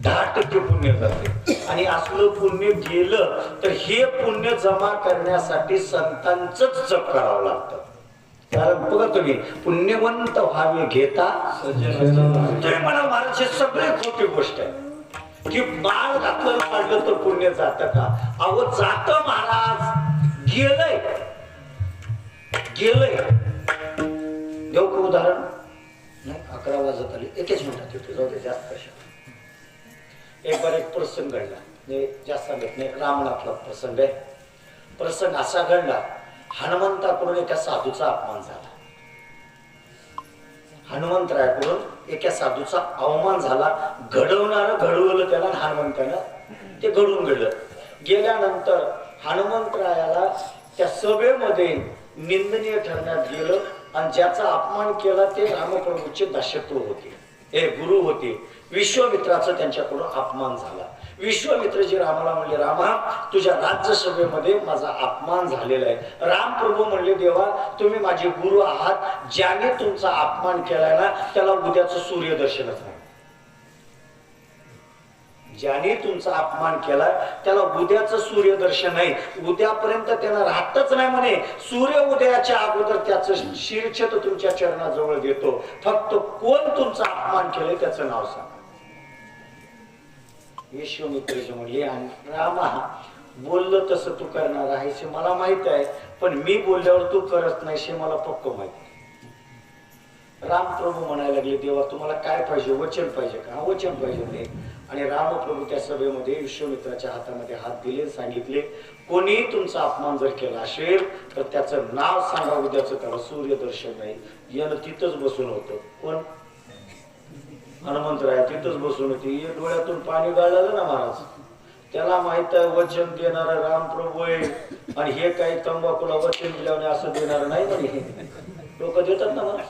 10% पुण्य जाते. आणि असलं पुण्य गेलं तर हे पुण्य जमा करण्यासाठी संतांचंच जप करावं लागतं. कारण बघा तुम्ही, पुण्यवंत व्हावे घेता तुम्ही म्हणा महाराज हे सगळे खोटी गोष्ट आहे की माळ घातलं काढलं तर पुण्य जातं का? अहो जात महाराज, गेलंय गेलंय. देऊ का उदाहरण? नाही 11 वाजत आली, एकच मिनिटात येतो, जाऊ दे जास्त कशा. एक बार एक प्रसंग घडला, जास्त सांगत नाही, रामनाथला प्रसंग आहे. प्रसंग असा घडला, हनुमंताकडून एका साधूचा अपमान झाला. हनुमंतरायाकडून एका साधूचा अवमान झाला. घडवणारं घडवलं त्याला, हनुमंतानं ते घडून घडलं. गेल्यानंतर हनुमंतरायाला त्या सभेमध्ये निंदनीय ठरण्यात गेलं, आणि ज्याचा अपमान केला ते रामप्रभूचे दासत्व होते, हे गुरु होते. विश्वामित्राचा त्यांच्याकडून अपमान झाला. विश्वामित्रजी रामाला म्हणले, रामा तुझ्या राज्यसभेमध्ये माझा अपमान झालेला आहे. रामप्रभू म्हणले, देवा तुम्ही माझे गुरु आहात, ज्याने तुमचा अपमान केलाय ना त्याला उद्याचं सूर्यदर्शनच नाही. ज्याने तुमचा अपमान केलाय त्याला उद्याचं सूर्यदर्शन नाही, उद्यापर्यंत त्याला राहतच नाही म्हणे. सूर्य उदयाच्या अगोदर त्याचं शिरछत तुमच्या चरणाजवळ देतो, फक्त कोण तुमचा अपमान केलंय त्याचं नाव सांगा. विश्वामित्रजी म्हणले, रामा बोललं तसं तू करणार आहेस हे मला माहित आहे, पण मी बोलल्यावर तू करत नाहीस हे मला पक्क माहित. रामप्रभू म्हणायला लागले, देवा तुम्हाला काय पाहिजे? वचन पाहिजे का? वचन पाहिजे नाही. आणि रामप्रभू त्या सभेमध्ये विश्वामित्राच्या हातामध्ये हात दिले, सांगितले, कोणी तुमचा अपमान जर केला असेल तर त्याचं नाव सांगा, उद्याचं त्याला सूर्यदर्शन नाही. यानं तिथंच बसून होतं. कोण? हनुमंतराय तिथंच बसून होती. डोळ्यातून पाणी गाळलं ना महाराज, त्याला माहित आहे वचन देणारा रामप्रभू आहे, आणि हे काही तंबाखूला वचन दिल्याने असं देणार नाही म्हणे. लोक देतात ना मला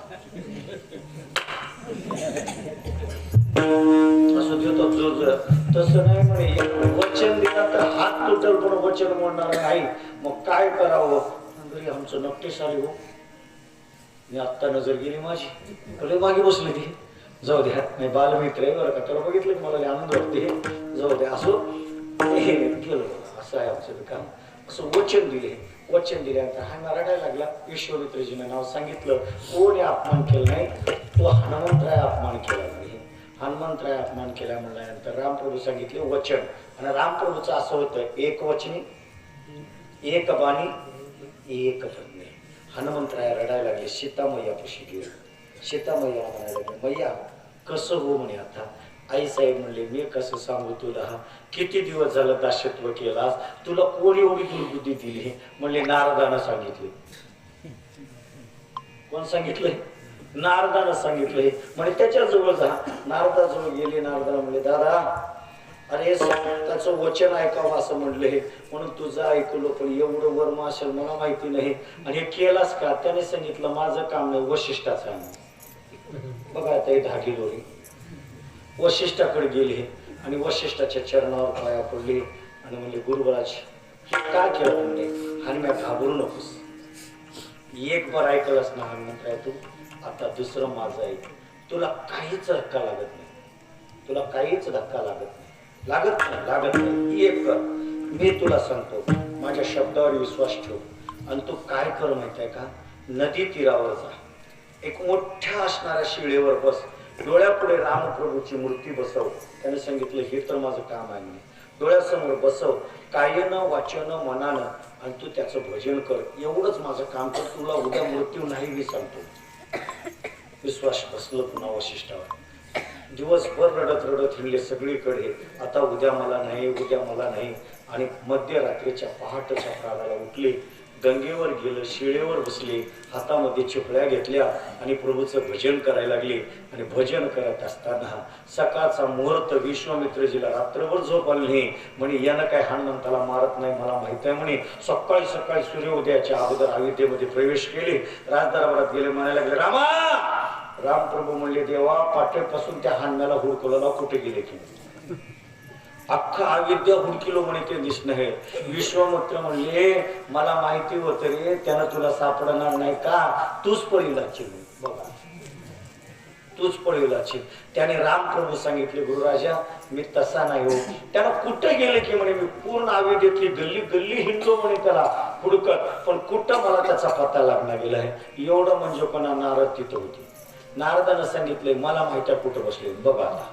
असं देतात जोर, तसं नाही म्हणे. वचन दिला तर हात तुटल पण वचन मोडणार नाही. मग काय करावं? घरी आमचं नक्कीच आले हो. मी आत्ता नजर गेली माझी, कडे मागे बसले ती. जाऊ द्या, नाही बालमित्र आहे बरं का, त्याला बघितलं की मला आनंद वाटते. जाऊ द्या, असो गेलो, असं आहे आमचं काम. असं वचन दिले. वचन दिल्यानंतर हा रडायला लागला. विश्वामित्रजीने नाव सांगितलं, कोणी अपमान केलं नाही, तो हनुमंतराय अपमान केला नाही. हनुमंतराय अपमान केला म्हणल्यानंतर रामप्रभू सांगितले वचन. आणि रामप्रभूचं असं होतं, एक वचनी एक बाणी एक पत्नी. हनुमंतराय रडायला लागले. सीतामय्या पशी गेले. सीतामय्या म्हणायला लागले, मैया कसं हो म्हणे आता. आई साहेब म्हणले, मी कसं सांगू तुला, किती दिवस झालं दासत्व केलास, तुला कोण एवढी दुर्बुद्धी दिली? म्हणले नारदानं सांगितले. कोण सांगितलंय? नारदानं सांगितलंय. म्हणजे त्याच्या जवळ जा. नारदाजवळ गेले. नारदाला म्हणले, दादा अरे त्याचं वचन ऐकावं असं म्हणलंय म्हणून तुझं ऐकलो, पण एवढं वर्म असेल मला माहिती नाही, आणि हे केलास का? त्याने सांगितलं माझं काम नाही, वशिष्ठाचं आहे. बघा आता हे धागी दोरी वशिष्ठाकडे गेले आणि वशिष्ठाच्या चरणावर पाया पडले आणि म्हणले, गुरुराज हे काय केलं म्हणले? हनुम्या घाबरू नकोस, एक बार ऐकलंस ना हनुमंतराय तू, आता दुसरं माझं ऐक. तुला काहीच धक्का लागत नाही, तुला काहीच धक्का लागत नाही. एक कर, मी तुला सांगतो, माझ्या शब्दावर विश्वास ठेव आणि तू काय कर माहितीये का? नदी तीरावर जा, एक मोठ्या असणाऱ्या शिळेवर बस, डोळ्यापुढे रामप्रभूची मूर्ती बसव. त्याने सांगितलं, हे तर माझं काम आहे. डोळ्यासमोर बसव, कायनं वाचनं मनानं, आणि तू त्याचं भजन कर. एवढंच माझं काम कर, तुला उद्या मृत्यू नाही मी सांगतो. विश्वास बसलं पुन्हा वशिष्ठावर. दिवसभर रडत रडत हिंडले सगळीकडे, आता उद्या मला नाही, उद्या मला नाही. आणि मध्यरात्रीच्या पहाटेच्या प्राणाला उठले, गंगेवर गेलं, शिळेवर बसले, हातामध्ये चिपळ्या घेतल्या आणि प्रभूचं भजन करायला लागले. आणि भजन करत असताना सकाळचा मुहूर्त, विश्वामित्रजीला रात्रभर झोप आली नाही. म्हणे यानं काय हनुमंताला मारत नाही मला माहित आहे. म्हणे सकाळी सकाळी सूर्योदयाच्या अगोदर अयोध्येमध्ये प्रवेश केले, राजदरबारात गेले, म्हणायला लागले, रामा. रामप्रभू म्हणले, देवा पाठीपासून त्या हनुम्याला हुडकवला, कुठे गेले की? अख्खा अविद्या हुडकिलो म्हणे, ते दिसणं आहे. विश्वामित्र म्हणले, मला माहिती होत रे, त्यानं तुला सापडणार नाही का, तूच पळीलाची. बघा, तूच पळीलाची. त्याने रामप्रभू सांगितले, गुरुराजा मी तसा नाही हो. त्यानं कुठं गेले की म्हणे, मी पूर्ण अविद्येतली गल्ली गल्ली हिंडलो म्हणे त्याला हुडकत, पण कुठं मला त्याचा पत्ता लागणार गेलाय. एवढं म्हणजे कोणा नारद तिथं होते. नारदानं सांगितलंय, मला माहित आहे कुठं बसले. बघा आता,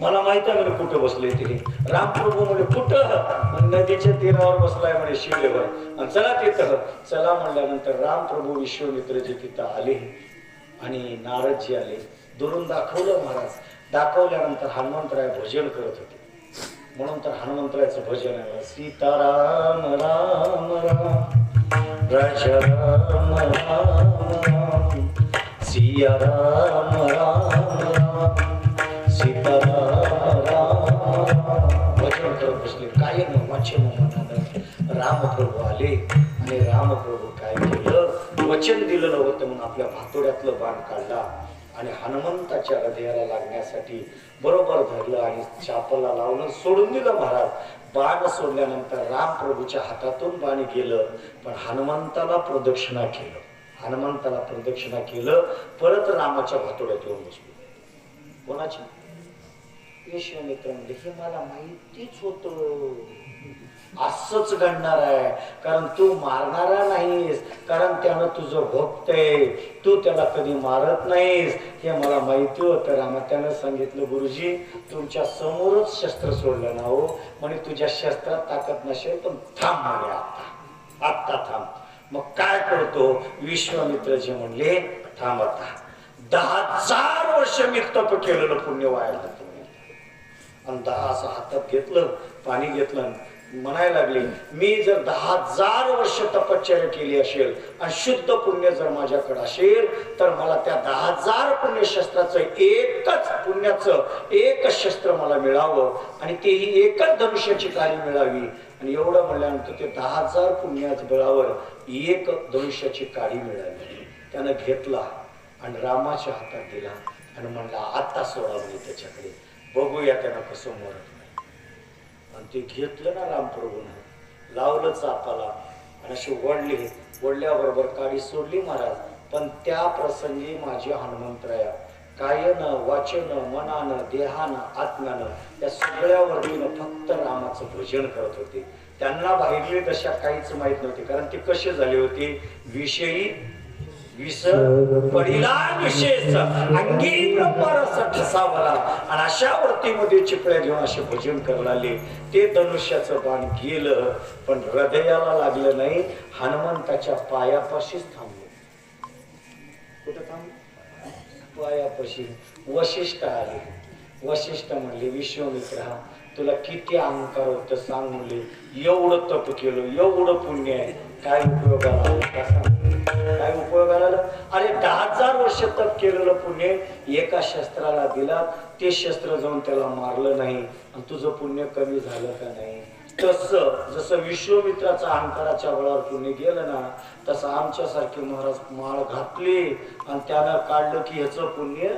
मला माहित आहे म्हणे कुठं बसले ते. रामप्रभू म्हणे कुठं? नदीच्या तीरावर बसलाय म्हणे, शिळेवर. आणि चला तिथं. चला म्हणल्यानंतर रामप्रभू विश्वामित्रजी तिथं आले आणि नारदजी आले. दुरून दाखवलं महाराज. दाखवल्यानंतर हनुमंतराय भजन करत होते. म्हणून तर हनुमंतरायचं भजन आहे, सीताराम राम राम राजा राम राम सिया राम राम राम सीताराम राम. भजन करत बसले, काय वाचन म्हणाल. रामप्रभू आले आणि रामप्रभू काय केलं, वचन दिलेलं होतं म्हणून आपल्या भातोड्यातलं बाण काढला आणि हनुमंताच्या हृदयाला लागण्यासाठी बरोबर धरलं आणि चापला लावलं, सोडून दिलं महाराज. बाण सोडल्यानंतर रामप्रभूच्या हातातून बाण गेलं, पण हनुमंताला प्रदक्षिणा केलं. हनुमंताला प्रदक्षिणा केलं, परत रामाच्या भातोड्यात येऊन बसलो. कोणाची? विश्वामित्र म्हणजे, हे मला माहितीच होत, असंच घडणार आहे. कारण तू मारणारा नाहीस, कारण त्यानं तुझं भक्त आहे, तू त्याला कधी मारत नाहीस, हे मला माहिती होतं. रामा त्यानं सांगितलं, गुरुजी तुमच्या समोरच शस्त्र सोडलं ना हो. म्हणे तुझ्या शस्त्रात ताकद नसेल, पण थांब म्हणे, आता आत्ता थांब. मग काय करतो? विश्वामित्रजी म्हणले, थांब आता. 10,000 वर्ष मी तप केलेलं पुण्य वाया जातं. आणि 10 असं हातात घेतलं, पाणी घेतलं, म्हणायला लागले, मी जर 10,000 वर्ष तपश्चर्या केली असेल आणि शुद्ध पुण्य जर माझ्याकडे असेल, तर मला त्या 10,000 पुण्यशस्त्राचं एकच पुण्याचं एकच शस्त्र मला मिळावं आणि तेही एकच धनुष्याची काळी मिळावी. आणि एवढं म्हणल्यानंतर ते 10,000 पुण्याच्या बळावर एक धनुष्याची काळी मिळाली. त्यानं घेतला आणि रामाच्या हातात दिला आणि म्हणला, आता सोडा म्हणजे त्याच्याकडे, बघूया त्यानं कसं मरत नाही. आणि ते घेतलं ना रामप्रभूनं, लावलं चापाला आणि अशी वडल्याबरोबर काडी सोडली महाराज. पण त्या प्रसंगी माझी हनुमंतराया कायनं वाचनं मनानं देहानं आत्म्यानं त्या सगळ्या वर्गीनं फक्त रामाचं भजन करत होते. त्यांना बाहेरले दशा काहीच माहित नव्हते, कारण ते कसे झाले होते, विषयी विसर पडिला विशेष अंगी ब्रह्मरस ठसावला. आणि अशा वृत्तीमध्ये चिपळ्या घेऊन असे भजन करलाले. ते धनुष्याचं बाण गेलं, पण हृदयाला लागलं नाही, हनुमंताच्या पायापाशीच थांबलं. कुठं थांबलं? पायापाशी. वशिष्ठ आले. वशिष्ठ म्हणले, विश्वामित्रा तुला किती अहंकार होत सांग. म्हणले, एवढं तप केलं, एवढं पुण्य आहे, काय उपयोगाला? काय उपयोगाला? अरे 10,000 वर्ष तप केलेलं पुण्य एका शस्त्राला दिला, ते शस्त्र जाऊन त्याला मारलं नाही आणि तुझं पुण्य कमी झालं का नाही? तसं जसं विश्वामित्राचा अहंकाराच्या बळावर पुण्य गेलं ना, तसं आमच्यासारखे महाराज माळ घातली आणि त्यानं काढलं की ह्याचं पुण्य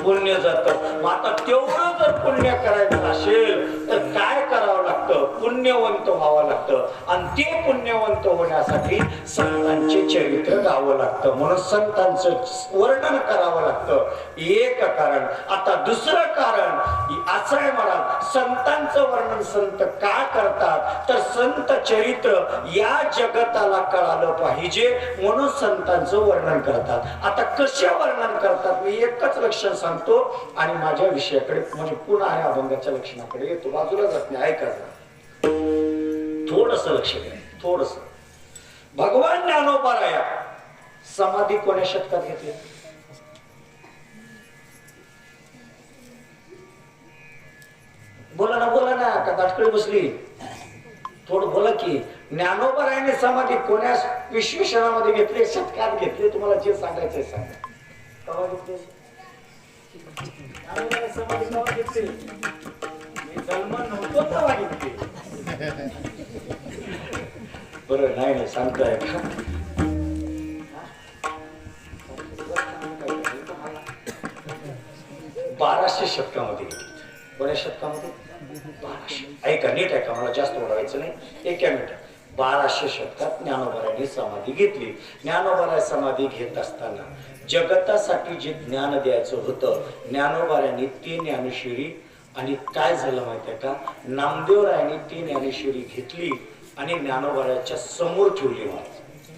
पुण्य जात. मग आता तेवढं जर पुण्य करायचं असेल तर काय करावं लागतं? पुण्यवंत व्हावं लागतं. आणि ते पुण्यवंत होण्यासाठी संतांचे चरित्र गावं लागतं. म्हणून संतांचं वर्णन करावं लागतं. एक कारण. आता दुसरं कारण असं आहे मला, संतांचं वर्णन संत का करतात? तर संत चरित्र या जगताला कळालं पाहिजे म्हणून संतांचं वर्णन करतात. आता कसे वर्णन करतात मी एकच लक्षण सांगतो आणि माझ्या विषयाकडे म्हणजे पुन्हा आणि अभंगाच्या लक्षणाकडे येतो. बाजूला जात नाही, ऐका थोडस लक्ष द्या. थोडस. भगवान ज्ञानोबाराया समाधी कोण्या शतकात घेतली? बोला ना का दाटकळी बसली? थोडं बोला की. ज्ञानोबारायाने समाधी कोण्या विश्वेश्वरामध्ये घेतली, शतकात घेतली? तुम्हाला जे सांगायचंय सांगा. कवा घेतली समाधी? कवा घेतली? मी जन्म नव्हतो तेव्हा घेतली. बरं नाही सांगताय का? 1200 शतकामध्ये घेतली. कोण्या शतकामध्ये? 1200. ऐका नीट ऐका, मला जास्त ओढायचं नाही. एका मिनिटात. 1200 शतकात ज्ञानोबारायांनी समाधी घेतली. ज्ञानोबाराय समाधी घेत असताना जगतासाठी जे ज्ञान द्यायचं होतं, ज्ञानोबारायांनी ती ज्ञानेश्वरी आणि काय झालं माहितीये का? नामदेवरायांनी ती ज्ञानेश्वरी घेतली आणि ज्ञानोबारायांच्या समोर ठेवली.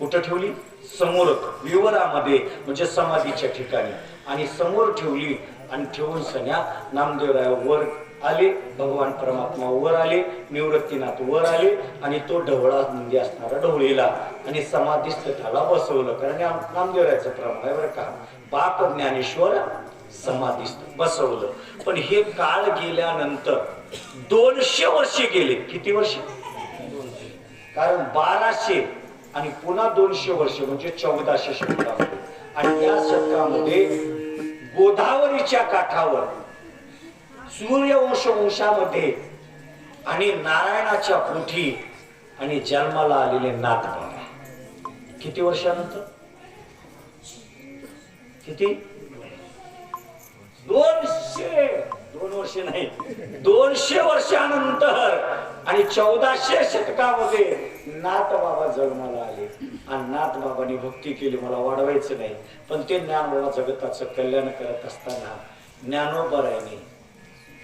कुठं ठेवली? समोर, विवरामध्ये म्हणजे समाधीच्या ठिकाणी. आणि समोर ठेवली आणि ठेवून सन्या नामदेवराय वर आले, भगवान परमात्मा वर आले, निवृत्तीनाथ वर आले आणि तो ढवळा म्हणजे असणारा ढवळीला आणि समाधीस्थ त्याला बसवलं. कारण नामदेवरायचं प्रमाण आहे बरं का. बाप ज्ञानेश्वर समाधीस्थ बसवलं. पण हे काळ गेल्यानंतर 200 वर्षे गेले. किती वर्ष? कारण 1200 आणि पुन्हा 200 वर्ष म्हणजे 1400 शतकामध्ये. आणि या शतकामध्ये गोदावरीच्या काठावर सूर्यवंश वंशामध्ये आणि नारायणाच्या पोटी आणि जन्माला आलेले नाथ बाबा किती वर्षानंतर? किती? 200 वर्ष नाही, 200 वर्षानंतर. आणि 1400 शतकामध्ये नाथ बाबा जन्माला आले आणि नाथ बाबांनी भक्ती केली. मला वाढवायचं नाही, पण ते ज्ञानोबा जगताचं कल्याण करत असताना ज्ञानोबारायांनी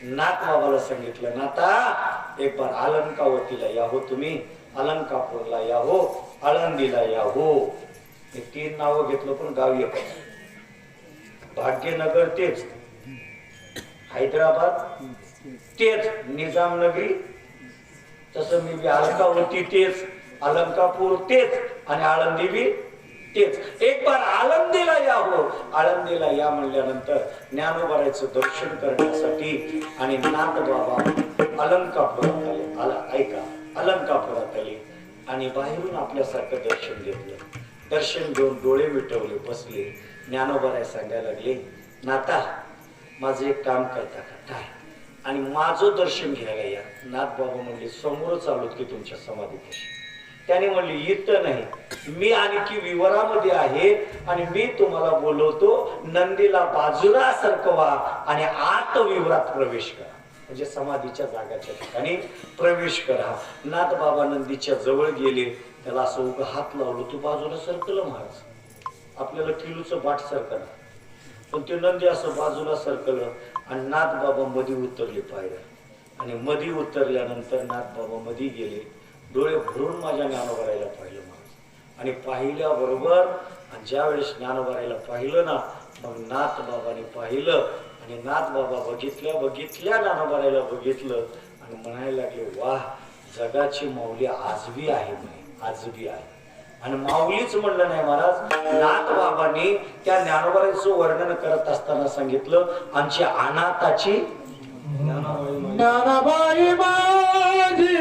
नाथ बाबाला सांगितलं, नाथा एक बार अलंकावतीला या हो, तुम्ही अलंकापूरला या हो, आळंदीला या हो. हे 3 नावं घेतलं पण गाव एक. भाग्यनगर तेच, हैदराबाद तेच, निजामनगरी तसं मी बी अलंकावती तेच, अलंकापूर तेच आणि आळंदी बी तेच. एक बार आळंदीला या हो. आळंदीला या म्हणल्यानंतर ज्ञानोबारायचं दर्शन करण्यासाठी आणि नाथ बाबा अलंकापुरात आले. ऐका, अलंकापुरात आले आणि बाहेरून आपल्यासारखं दर्शन घेतलं. दर्शन घेऊन डोळे मिटवले, बसले. ज्ञानोबाराय सांगायला लागले, नाथा माझं एक काम करता का? काय? आणि माझं दर्शन घ्यायला या. नाथ बाबा म्हणले, समोरच आलोत की तुमच्या समाधीपाशी. त्याने म्हणले, इथं नाही, मी आणखी विवरामध्ये आहे आणि मी तुम्हाला बोलवतो, नंदीला बाजूला सरकवा आणि आत विवरात प्रवेश करा. म्हणजे समाधीच्या जागाच्या ठिकाणी प्रवेश करा. नाथ बाबा नंदीच्या जवळ गेले. त्याला असं उगा हात लावलं, तू बाजूला सरकलं महाराज. आपल्याला किलूचं बाट सरकलं, पण ते नंदी असं बाजूला सरकलं आणि नाथ बाबा मध्ये उतरले पायऱ्या. आणि मध्ये उतरल्यानंतर नाथ बाबा मध्ये गेले. डोळे भरून माझ्या ज्ञानोबारायला पाहिलं महाराज. आणि पाहिल्याबरोबर ज्या वेळेस ज्ञानोबारायला पाहिलं ना, मग नाथ बाबाने पाहिलं आणि नाथ बाबा बघितल्या ज्ञानोबारायला बघितलं आणि म्हणायला लागले, वाह, जगाची माऊली आजबी आहे म्हणे, आजबी आहे. आणि माऊलीच म्हणलं नाही महाराज, नाथ बाबांनी त्या ज्ञानोबारायचं वर्णन करत असताना सांगितलं, आमची अनाथाची ज्ञानाबाई माझी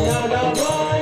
Nada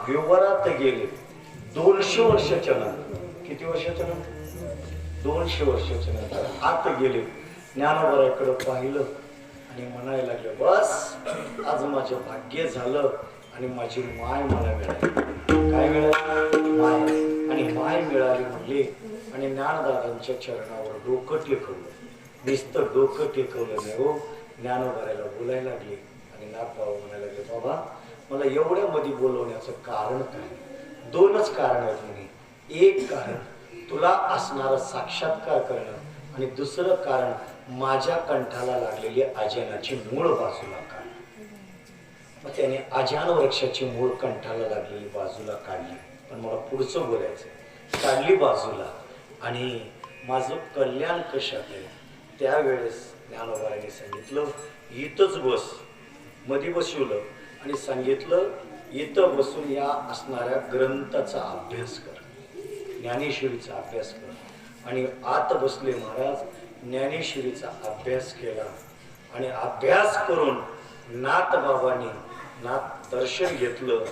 विवरात गेले 200 वर्षाच्या नंतर. किती वर्षाच्या नंतर? 200 वर्षाच्या नंतर आत गेले. ज्ञानोबाराकडे पाहिलं आणि म्हणायला लागले, बस आज माझे भाग्य झालं आणि माझी माय मला मिळाली. काय मिळाली? माय. आणि माय मिळाली म्हणले आणि ज्ञानदादांच्या चरणावर डोकं टेकवलं. नुसतं डोकं टेकवलं नाही हो, ज्ञानोबाराला बोलायला लागले आणि नाथबाबा म्हणायला लागले, बाबा मला एवढ्या मध्ये बोलवण्याचं कारण काय? 2च कारण आहेत म्हणे. एक कारण तुला असणारा साक्षात्कार करणं आणि दुसरं कारण माझ्या कंठाला लागलेली अजानाची मूळ बाजूला काढ. मग त्याने अजान वृक्षाची मूळ कंठाला लागलेली बाजूला काढली. पण मला पुढचं बोलायचं, काढली बाजूला आणि माझं कल्याण कशात आहे? त्यावेळेस ज्ञानोबारांनी सांगितलं, इथंच बस. मध्ये बसवलं आणि सांगितलं, इथं बसून या असणाऱ्या ग्रंथाचा अभ्यास कर, ज्ञानेश्वरीचा अभ्यास कर. आणि आत बसले महाराज, ज्ञानेश्वरीचा अभ्यास केला आणि अभ्यास करून नाथबाबांनी नाथ दर्शन घेतलं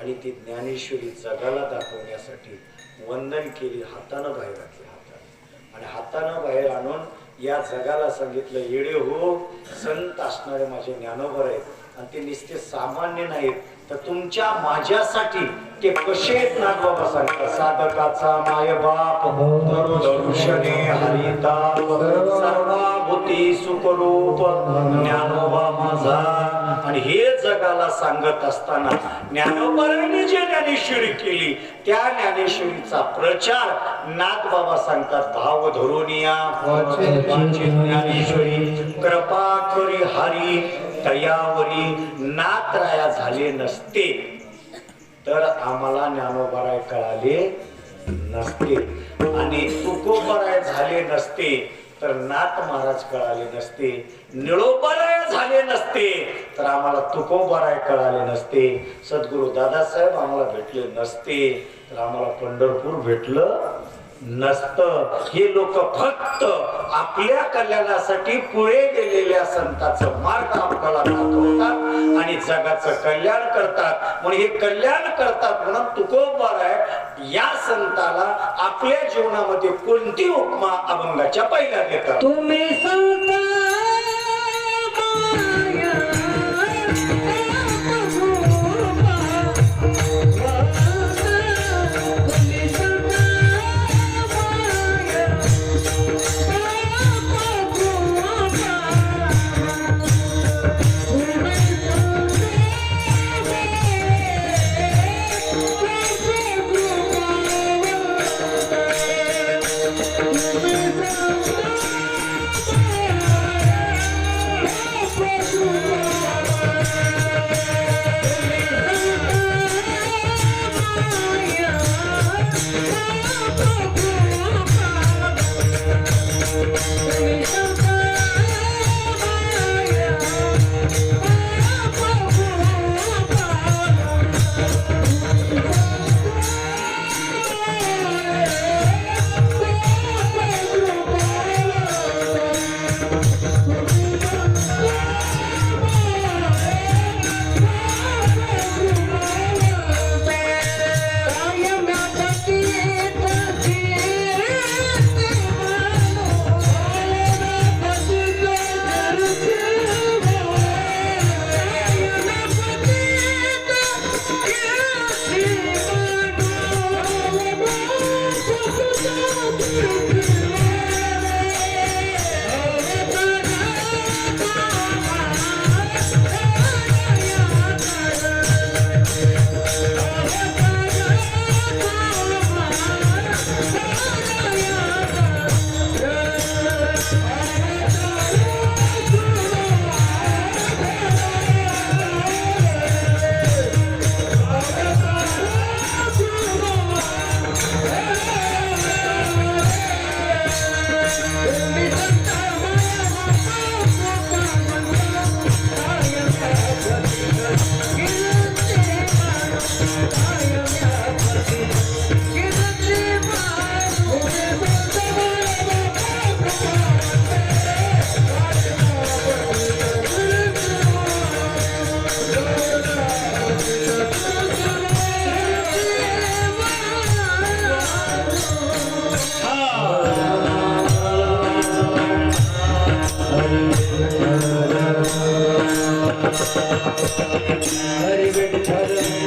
आणि ती ज्ञानेश्वरी जगाला दाखवण्यासाठी वंदन केली. हातानं बाहेर घातले, हाताने. आणि हातानं बाहेर आणून या जगाला सांगितलं, येडे हो, संत असणारे माझे ज्ञानोबर आहेत आणि ते नुसते सामान्य नाहीत, तर तुमच्या माझ्यासाठी ते कसे आहेत नाथबाबा सांगतात. साधकाचा मायबाप दर्शने हरिता सर्वाभूती सुखरूप ज्ञानोबा माझा. आणि हे जगाला सांगत असताना ज्ञानोबांनी जे ज्ञानेश्वरी केली त्या ज्ञानेश्वरीचा प्रचार नाथबाबा सांगतात, भाव धरून या ज्ञानेश्वरी कृपा करी हरी तयावरी नाथराया झाले नसते तर आम्हाला ज्ञानोबाराय कळाले नसते आणि तुकोबाराय झाले नसते तर नाथ महाराज कळाले नसते, निळोबाराय झाले नसते तर आम्हाला तुकोबाराय कळाले नसते, सद्गुरु दादासाहेब आम्हाला भेटले नसते तर आम्हाला पंढरपूर भेटलं नसतं. हे लोक फक्त आपल्या कल्याणासाठी पुढे गेलेल्या संतांचं मार्ग आपल्याला दाखवतात आणि जगाचं कल्याण करतात. म्हणून हे कल्याण करतात म्हणून तुकोबाराय या संताला आपल्या जीवनामध्ये कोणती उपमा अभंगाच्या पहिल्या देतात. तुम्ही संत हरी विठ्ठल हरी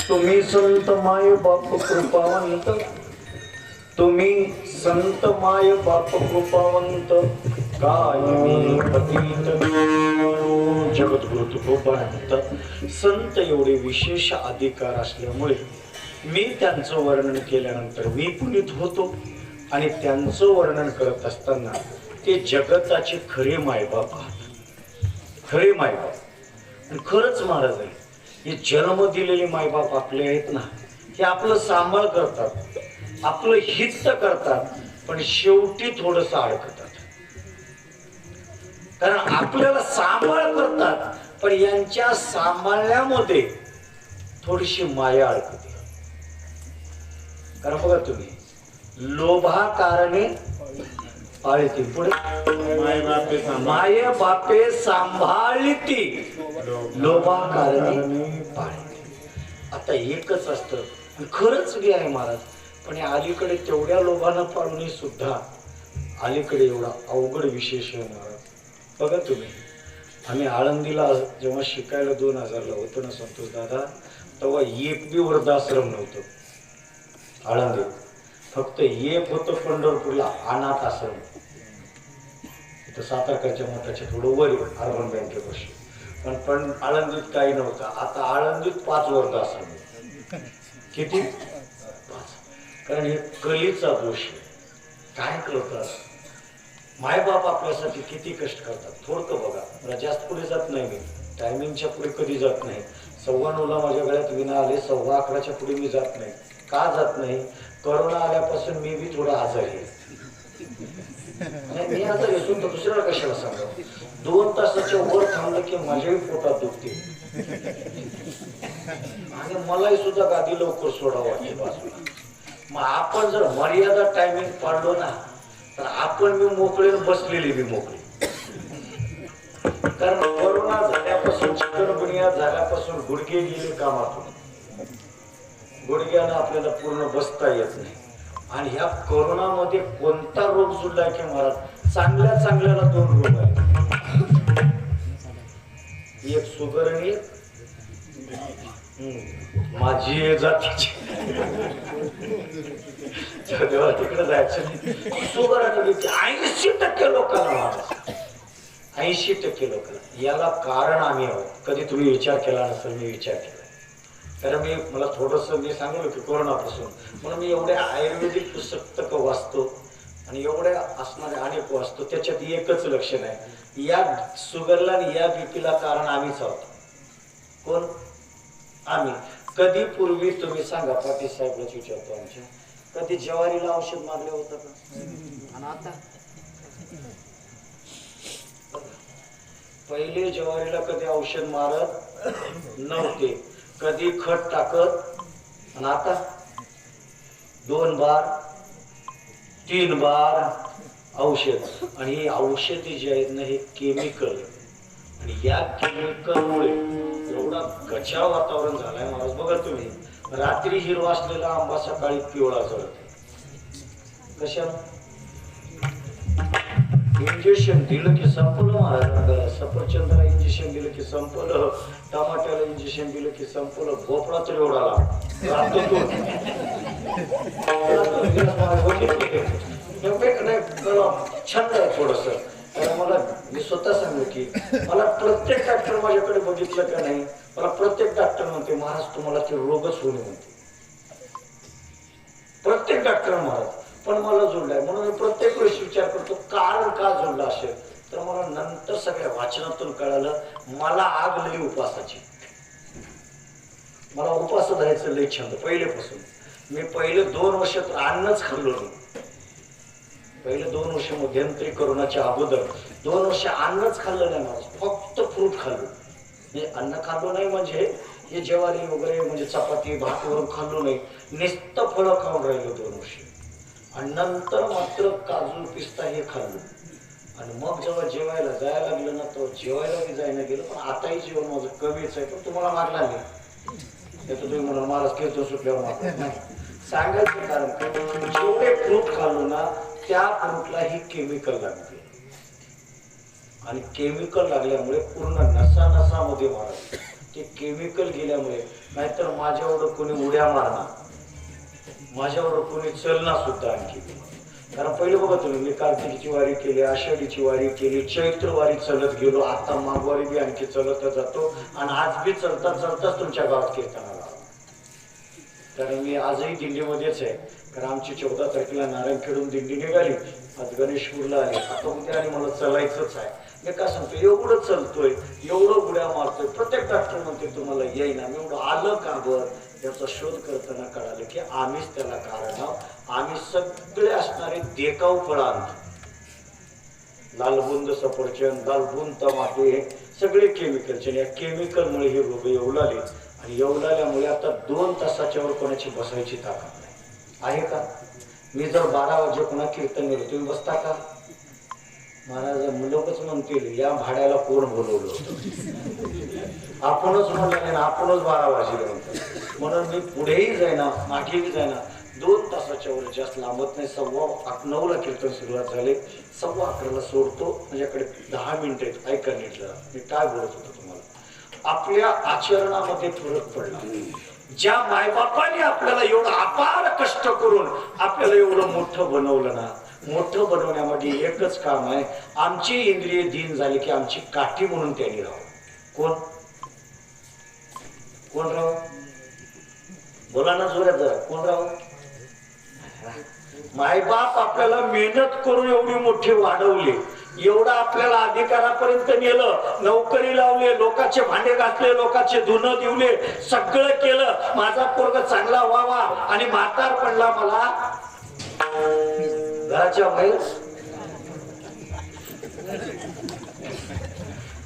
तुम्ही संत माय बाप कृपावंत, तुम्ही संत माय बाप कृपावंत, काय मी पतित जगद्गुरु तुकोबांत. संत एवढे विशेष अधिकार असल्यामुळे मी त्यांचं वर्णन केल्यानंतर मी पुनीत होतो आणि त्यांचं वर्णन करत असताना ते जगताचे खरे मायबाप आहात, खरे मायबाप. आणि खरंच महाराज आहे, हे जन्म दिलेले मायबाप आपले आहेत ना, ते आपलं सांभाळ करतात, आपलं हित करतात, पण शेवटी थोडस अडकतात. कारण आपल्याला सांभाळ करतात, पण यांच्या सांभाळण्यामध्ये थोडीशी माया अडकते. कारण बघा तुम्ही, लोभा कारणे पाळती, पुढे माय बापे सांभाळती, लोभा कारणे पाळती. आता एकच असतं आणि खरंच बी आहे महाराज. पण या अलीकडे तेवढ्या लोभानं पाळून सुद्धा अलीकडे एवढा अवघड विशेष आहे महाराज. बघा तुम्ही, आम्ही आळंदीला जेव्हा शिकायला 2000ला होतो ना संतोष दादा, तेव्हा एक बी वृद्धाश्रम नव्हतं आळंदीत. फक्त एक होतं पंढरपूरला अनाथ आश्रम, तिथं सातारकडच्या मठाच्या थोडं वर अर्बन बँकेपाशी. पण आळंदीत काही नव्हतं. आता आळंदीत 5 वृद्धाश्रम. किती? 5. कारण हे कलीचा दोष आहे. काय करतात मायबाप आपल्यासाठी किती कष्ट करतात. थोडकं बघा, मला जास्त पुढे जात नाही मी, टायमिंगच्या पुढे कधी जात नाही. 9:15 माझ्या गळ्यात विना आले, 11:15च्या पुढे मी जात नाही. का जात नाही? कोरोना आल्यापासून मी बी थोडा आजारी आहे. मी आजारी असून तर दुसऱ्याला कशाला सांगावं. 2 तासाच्या वर थांबलं की माझ्याही पोटात दुखते आणि मलाही सुद्धा गादी लवकर सोडावं वाटते बाजूला. मग आपण जर मर्यादा टायमिंग पाळलो ना, तर आपण मी मोकळे, बसलेली बी मोकळी. कारण कोरोना झाल्यापासून, चिकनगुनिया झाल्यापासून गुडघे गेले कामातून. गुडघ्यानं आपल्याला पूर्ण बसता येत नाही. आणि ह्या कोरोनामध्ये कोणता रोग सुद्धा की महाराज, चांगल्या चांगल्याला 2 रोग आहेत. एक शुगर आणि एक माझी जातीची. तेव्हा तिकडे जायचं नाही. शुगर आणि 80% लोकांना महाराज, 80% लोकांना. याला कारण आम्ही आहोत. कधी तुम्ही विचार केला नसेल, मी विचार केला. कारण मला थोडंसं मी सांगलो की कोरोनापासून म्हणून मी एवढे आयुर्वेदिक पुस्तकं वाचतो आणि एवढ्या असणारे अनेक वाचतो. त्याच्यात एकच लक्षण आहे, या शुगरला आणि या बीपीला कारण आम्हीच आहोत. कोण? आम्ही. कधी पूर्वी तुम्ही सांगा, पाटील साहेबलाच विचारतो आमच्या, कधी ज्वारीला औषध मारलं होतं का? आणि आता पहिले ज्वारीला कधी औषध मारत नव्हते, कधी खत टाकत. आणि आता 2 बार 3 बार औषध. आणि ही औषधे जी आहेत ना, हे केमिकल. आणि या केमिकलमुळे एवढा गचाव वातावरण झालंय महाराज. बघा तुम्ही, रात्री हिरवा असलेला आंबा सकाळी पिवळा जळतो. कशाला? इंजेक्शन दिलं की संपलं महाराज. सफरचंदाला इंजेक्शन दिलं की संपलं, टमाट्याला इंजेक्शन दिलं की संपलं. भोपळा तर एवढा लागतो छंद आहे थोडस. कारण मला, मी स्वतः सांगू की मला प्रत्येक डॉक्टर माझ्याकडे बघितलं का नाही, मला प्रत्येक डॉक्टर म्हणते महाराज तुम्हाला ते रोगच होणे म्हणते. प्रत्येक डॉक्टर महाराज. पण मला जोडलाय म्हणून मी प्रत्येक वेळेस विचार करतो कारण का जोडला असेल. तर मला नंतर सगळ्या वाचनातून कळालं, मला आग लई उपासाची. मला उपास धरायचं लई छंद पहिलेपासून. मी पहिले 2 वर्ष अन्नच खाल्लो नाही. पहिले 2 वर्ष मध्यंतरी कोरोनाच्या अगोदर 2 वर्ष अन्नच खाल्लं नाही महाराज. फक्त फ्रूट खाल्लो. हे अन्न खाल्लो नाही म्हणजे हे ज्वारी वगैरे म्हणजे चपाती भात वरून खाल्लो नाही, नुसतं फळं खाऊन राहिलो 2 वर्ष. आणि नंतर मात्र काजू पिस्ता हे खाल्लं. आणि मग जेव्हा जेवायला जायला लागलं ना, तो जेवायला बी जायला गेलो. पण आताही जेवण माझं कमीच आहे. पण तुम्हाला मागला नाही तर तुम्ही म्हणा महाराज कीर्तन सुटल्यावर मागत नाही. सांगायचं कारण जेवढे फ्रूट खाल्लो ना, त्या फ्रूटला ही केमिकल लागते. आणि केमिकल लागल्यामुळे पूर्ण नसा नसामध्ये महाराज ते केमिकल गेल्यामुळे. नाहीतर माझ्यावर कोणी उड्या मारणार, माझ्यावर कोणी चलना सुद्धा आणखी. कारण पहिले बघा तुम्ही, मी कार्तिकीची वारी केली, आषाढीची वारी केली, चैत्र वारी चलत गेलो, आता माघवारी बी आणखी चलत जातो. आणि आज बी चलता चलताच तुमच्या गावात कीर्तनाला. कारण मी आजही दिंडीमध्येच आहे. कारण आमची 14 तारखेला नारायणखेडून दिंडी निघाली, आज गणेशपूरला आली, आता उद्या आणि मला चलायचंच आहे. मी काय सांगतो, एवढं चलतोय, एवढं उड्या मारतोय. प्रत्येक डॉक्टर म्हणते तुम्हाला येईना. मी एवढं आलं का बर, याचा शोध करताना कळालं की आम्हीच त्याला कारण आहोत. आम्ही सगळे असणारे देखाव फळं आणतो. लालबुंद सफरचंद, लालबुंद टमाटे, हे सगळे केमिकलचे. या केमिकलमुळे हे रोग येऊ लागले. आणि येऊ लागल्यामुळे आता 2 तासाच्या वर कोणाची बसायची ताकद नाही आहे का? मी जर 12 वाजे कोणा कीर्तन गेलो, तुम्ही बसता का? महाराज लोकच म्हणतील या भाड्याला कोण बोलवलं होतं. आपणच म्हणलं नाही, आपणच 12 वाजले म्हणतो. म्हणून मी पुढेही जाईना मागेही जाईना. 2 तासाच्या वर जास्त लांबत नाही. 9:15 कीर्तन सुरुवात झाले. 11:15 सोडतो. माझ्याकडे 10 मिनिटं आहेत. ऐका नीट जरा मी काय बोलत होतो तुम्हाला. आपल्या आचरणामध्ये फरक पडला. ज्या मायबापाने आपल्याला एवढं अपार कष्ट करून आपल्याला एवढं मोठं बनवलं ना, मोठं बनवण्यामध्ये एकच काम आहे. आमची इंद्रिय दीन झाली की आमची काठी म्हणून त्यांनी राहावं. कोण कोण राहावं बोला ना जोरात जरा. कोण राहावं? मायबाप आपल्याला मेहनत करून एवढी मोठी वाढवली, एवढं आपल्याला अधिकारापर्यंत नेलं, नोकरी लावले, लोकांचे भांडे घातले, लोकांचे धुणं दिवले, सगळं केलं. माझा पोरगा चांगला व्हावा आणि म्हातार पडला मला घराच्या बाहेर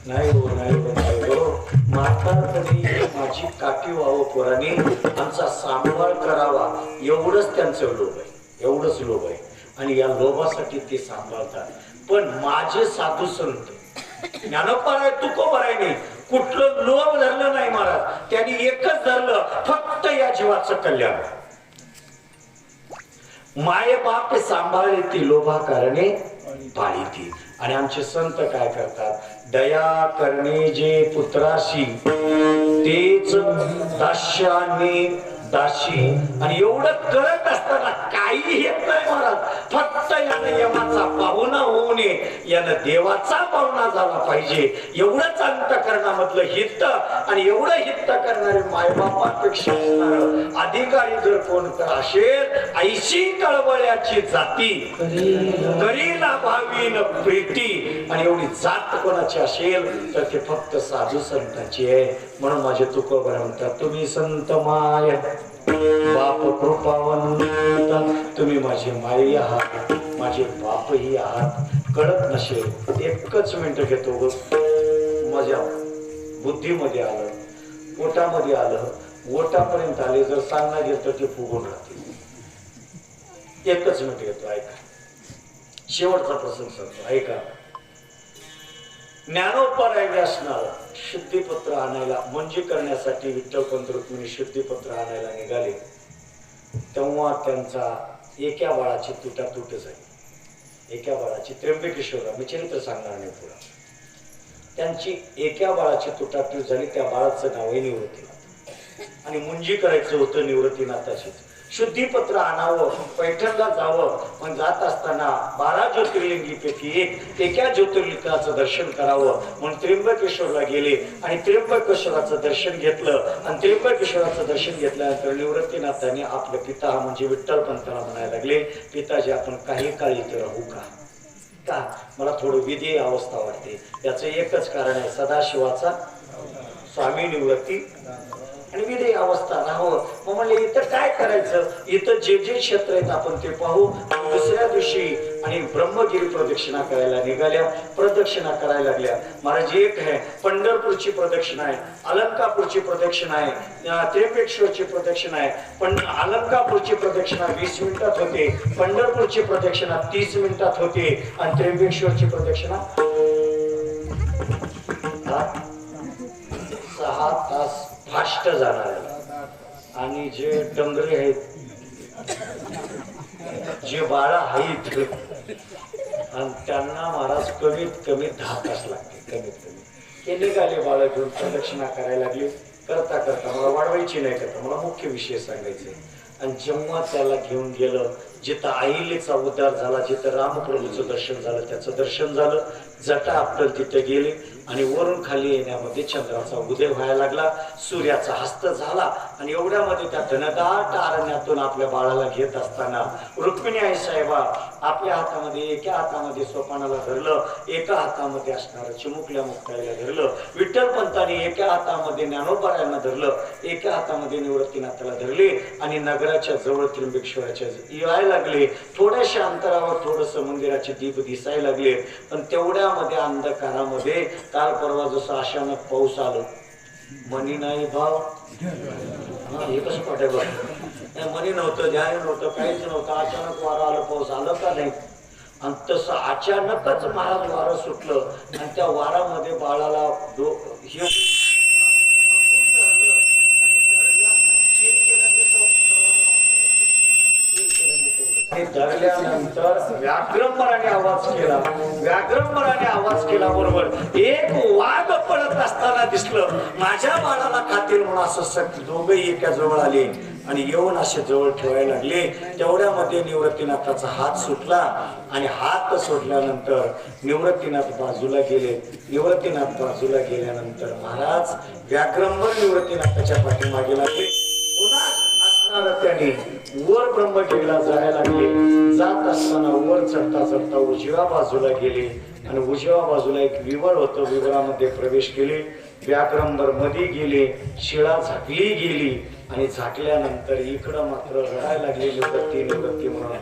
नाही हो, नाही हो, नाही हो. म्हातारपणी माझी काठी व्हावं पोराने, आमचा सांभाळ करावा एवढंच त्यांचं लोभ आहे. एवढंच लोभ आहे. आणि या लोभासाठी ते सांभाळतात. पण माझे साधू संत ज्ञानोपाराय तुकोबाराय नाही कुठलं लोभ धरलं नाही महाराज. त्यांनी एकच धरलं, फक्त या जीवाचं कल्याण. माये बाप सांभाळले ती लोभा कारणे पाळी ती. आणि आमचे संत काय करतात, दया करणे जे पुत्राशी तेच दास्याने दाशी. आणि एवढं करत असताना काही येत नाही महाराज. फक्त यानं यमाचा पाहुणा होऊ नये, यानं देवाचा पाहुणा झाला पाहिजे, एवढंच अंतःकरणामधलं हित. आणि एवढं हित करणारे मायबापापेक्षा अधिकारी जर कोण असेल, 80 कळवळ्याची जाती करीला भावी न प्रीती. आणि एवढी जात कोणाची असेल तर ते फक्त साधू संतांची आहे. म्हणून माझे तुकोबा म्हणतात, तुम्ही संत माय बाप कृपावंत, तुम्ही माझे माई आहात, माझे बापही आहात. कळत नसेल एकच मिनिट घेतो ग. माझ्या बुद्धीमध्ये आलं, पोटामध्ये आलं, ओटापर्यंत आले, जर सांगणार गेलं तर ते फुगून राहतील. एकच मिनिट घेतो, ऐका. शेवटचा प्रसंग सांगतो, ऐका. ज्ञानोपाराय व्यासनाला शुद्धीपत्र आणायला, मंजी करण्यासाठी विठ्ठलपंत रुक्मिणी शुद्धीपत्र आणायला निघाले. तेव्हा त्यांचा एका बाळाची तुटातूट झाली. एका बाळाची त्र्यंबकेश्वरला, मी चरित्र सांगणार नाही पुढे. त्यांची एका बाळाची तुटातूट झाली. त्या बाळाचं नाव आहे निवृत्तीनाथ. आणि मुंजी करायचं होतं निवृत्तीनाथाची. शुद्धीपत्र आणावं, पैठणला जावं. पण जात असताना 12 ज्योतिर्लिंगीपैकी एका ज्योतिर्लिंगाचं दर्शन करावं म्हणून त्र्यंबकेश्वरला गेले. आणि त्र्यंबकेश्वराचं दर्शन घेतलं. आणि त्र्यंबकेश्वराचं दर्शन घेतल्यानंतर निवृत्तीनाथांनी आपले पिता म्हणजे विठ्ठलपंताला म्हणायला लागले, पिताजी आपण काही काळ इथे राहू का? का मला थोडं विधेय अवस्था वाटते. याचं एकच कारण आहे, सदाशिवाचा स्वामी निवृत्ती आणि विधेय अवस्था राहावं. मग म्हणले इथं काय करायचं, इथं जे जे क्षेत्र आहेत आपण ते पाहू. दुसऱ्या दिवशी आणि ब्रह्मगिरी प्रदक्षिणा करायला निघाल्या. प्रदक्षिणा करायला लागल्या. महाराज एक आहे पंढरपूरची प्रदक्षिणा आहे, अलंकापूरची प्रदक्षिणा आहे, त्र्यंबकेश्वरची प्रदक्षिणा आहे. पण अलंकापूरची प्रदक्षिणा 20 मिनिटात होते, पंढरपूरची प्रदक्षिणा 30 मिनिटात होते, आणि त्र्यंबकेश्वरची प्रदक्षिणा 6 तास फास्ट जाणार आहे. आणि जे डंगरे आहेत, जे बाळा आहेत, आणि त्यांना महाराज कमीत कमी 10 तास लागते. कमीत कमी हे निघाले बाळ घेऊन प्रदक्षिणा करायला लागले. करता करता मला वाढवायची नाही, करता मला मुख्य विषय सांगायचे. आणि जेव्हा त्याला घेऊन गेलं, जिथं अहिल्याचा उद्धार झाला, जिथं रामप्रभूचं दर्शन झालं, त्याचं दर्शन झालं, जटा आपलं तिथे गेले. आणि वरून खाली येण्यामध्ये चंद्राचा उदय व्हायला लागला, सूर्याचा हस्त झाला. आणि एवढ्यामध्ये त्या घनदाट अरण्यातून आपल्या बाळाला घेत असताना रुक्मिणी आई साहेबा आपल्या हातामध्ये, एका हातामध्ये सोपानाला धरलं, एका हातामध्ये असणारं चिमुकल्या मुक्ताईला धरलं. विठ्ठलपंतांनी एका हातामध्ये ज्ञानोबारायांना धरलं, एका हातामध्ये निवृत्तीनाथाला धरले. आणि नगराच्या जवळ त्र्यंबकेश्वराच्या यायला लागले. थोड्याशा अंतरावर थोडस मंदिराचे दीप दिसायला लागले. पण तेवढ्यामध्ये अंधकारामध्ये काल परवा जसं अचानक पाऊस आलं, मनी नाही भाव, हे कसं पाठे बघ, मनी नव्हतं, ध्यान नव्हतं, काहीच नव्हतं. अचानक वारं आलं, पाऊस आलं का नाही. आणि तसं अचानकच महाराज वारं सुटलं. आणि त्या वारामध्ये बाळाला हे आणि धरल्यानंतर व्याघ्रंबराने आवाज केला. व्याघ्रंबराने आवाज केल्याबरोबर एक वाघ पळत असताना दिसलं. माझ्या बाळाला खातील म्हणून असं दोघंही एका जवळ आले आणि येऊन असे जवळ ठेवायला लागले. तेवढ्यामध्ये निवृत्तीनाथाचा हात सुटला आणि हात सोडल्यानंतर निवृत्तीनाथ बाजूला गेले. निवृत्तीनाथ बाजूला गेल्यानंतर महाराज व्याघ्रंबर निवृत्तीनाथाच्या पाठीमागे लागले. पुन्हा असणार त्याने वर ब्रह्मगिरीला जायला लागले. जात असताना वर चढता चढता उजव्या बाजूला गेले आणि उजव्या बाजूला एक विवर होतं. विवरामध्ये प्रवेश केले. व्याघ्रंबर मध्ये गेले. शिळा झाकली गेली आणि झाकल्यानंतर इकडं मात्र रडायला लागले. निवृत्ती म्हणून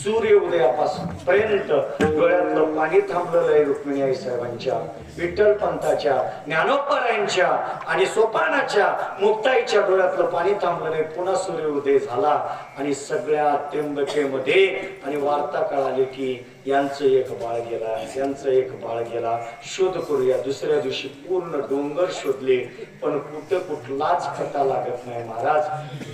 सूर्य उदयापासून पर्यंत डोळ्यातलं पाणी थांबलेलं आहे. रुक्मिणी आई साहेबांच्या, विठ्ठल पंताच्या, ज्ञानोबरायांच्या आणि सोपानाच्या, मुक्ताईच्या डोळ्यातलं पाणी थांबलेलं आहे. पुन्हा सूर्योदय झाला आणि सगळ्या त्र्यंबकेमध्ये आणि वार्ता कळाली की यांचं एक बाळ गेला, यांचं एक बाळ गेला. शोध करूया. दुसऱ्या दिवशी पूर्ण डोंगर शोधले पण कुठलाच पत्ता लागत नाही. महाराज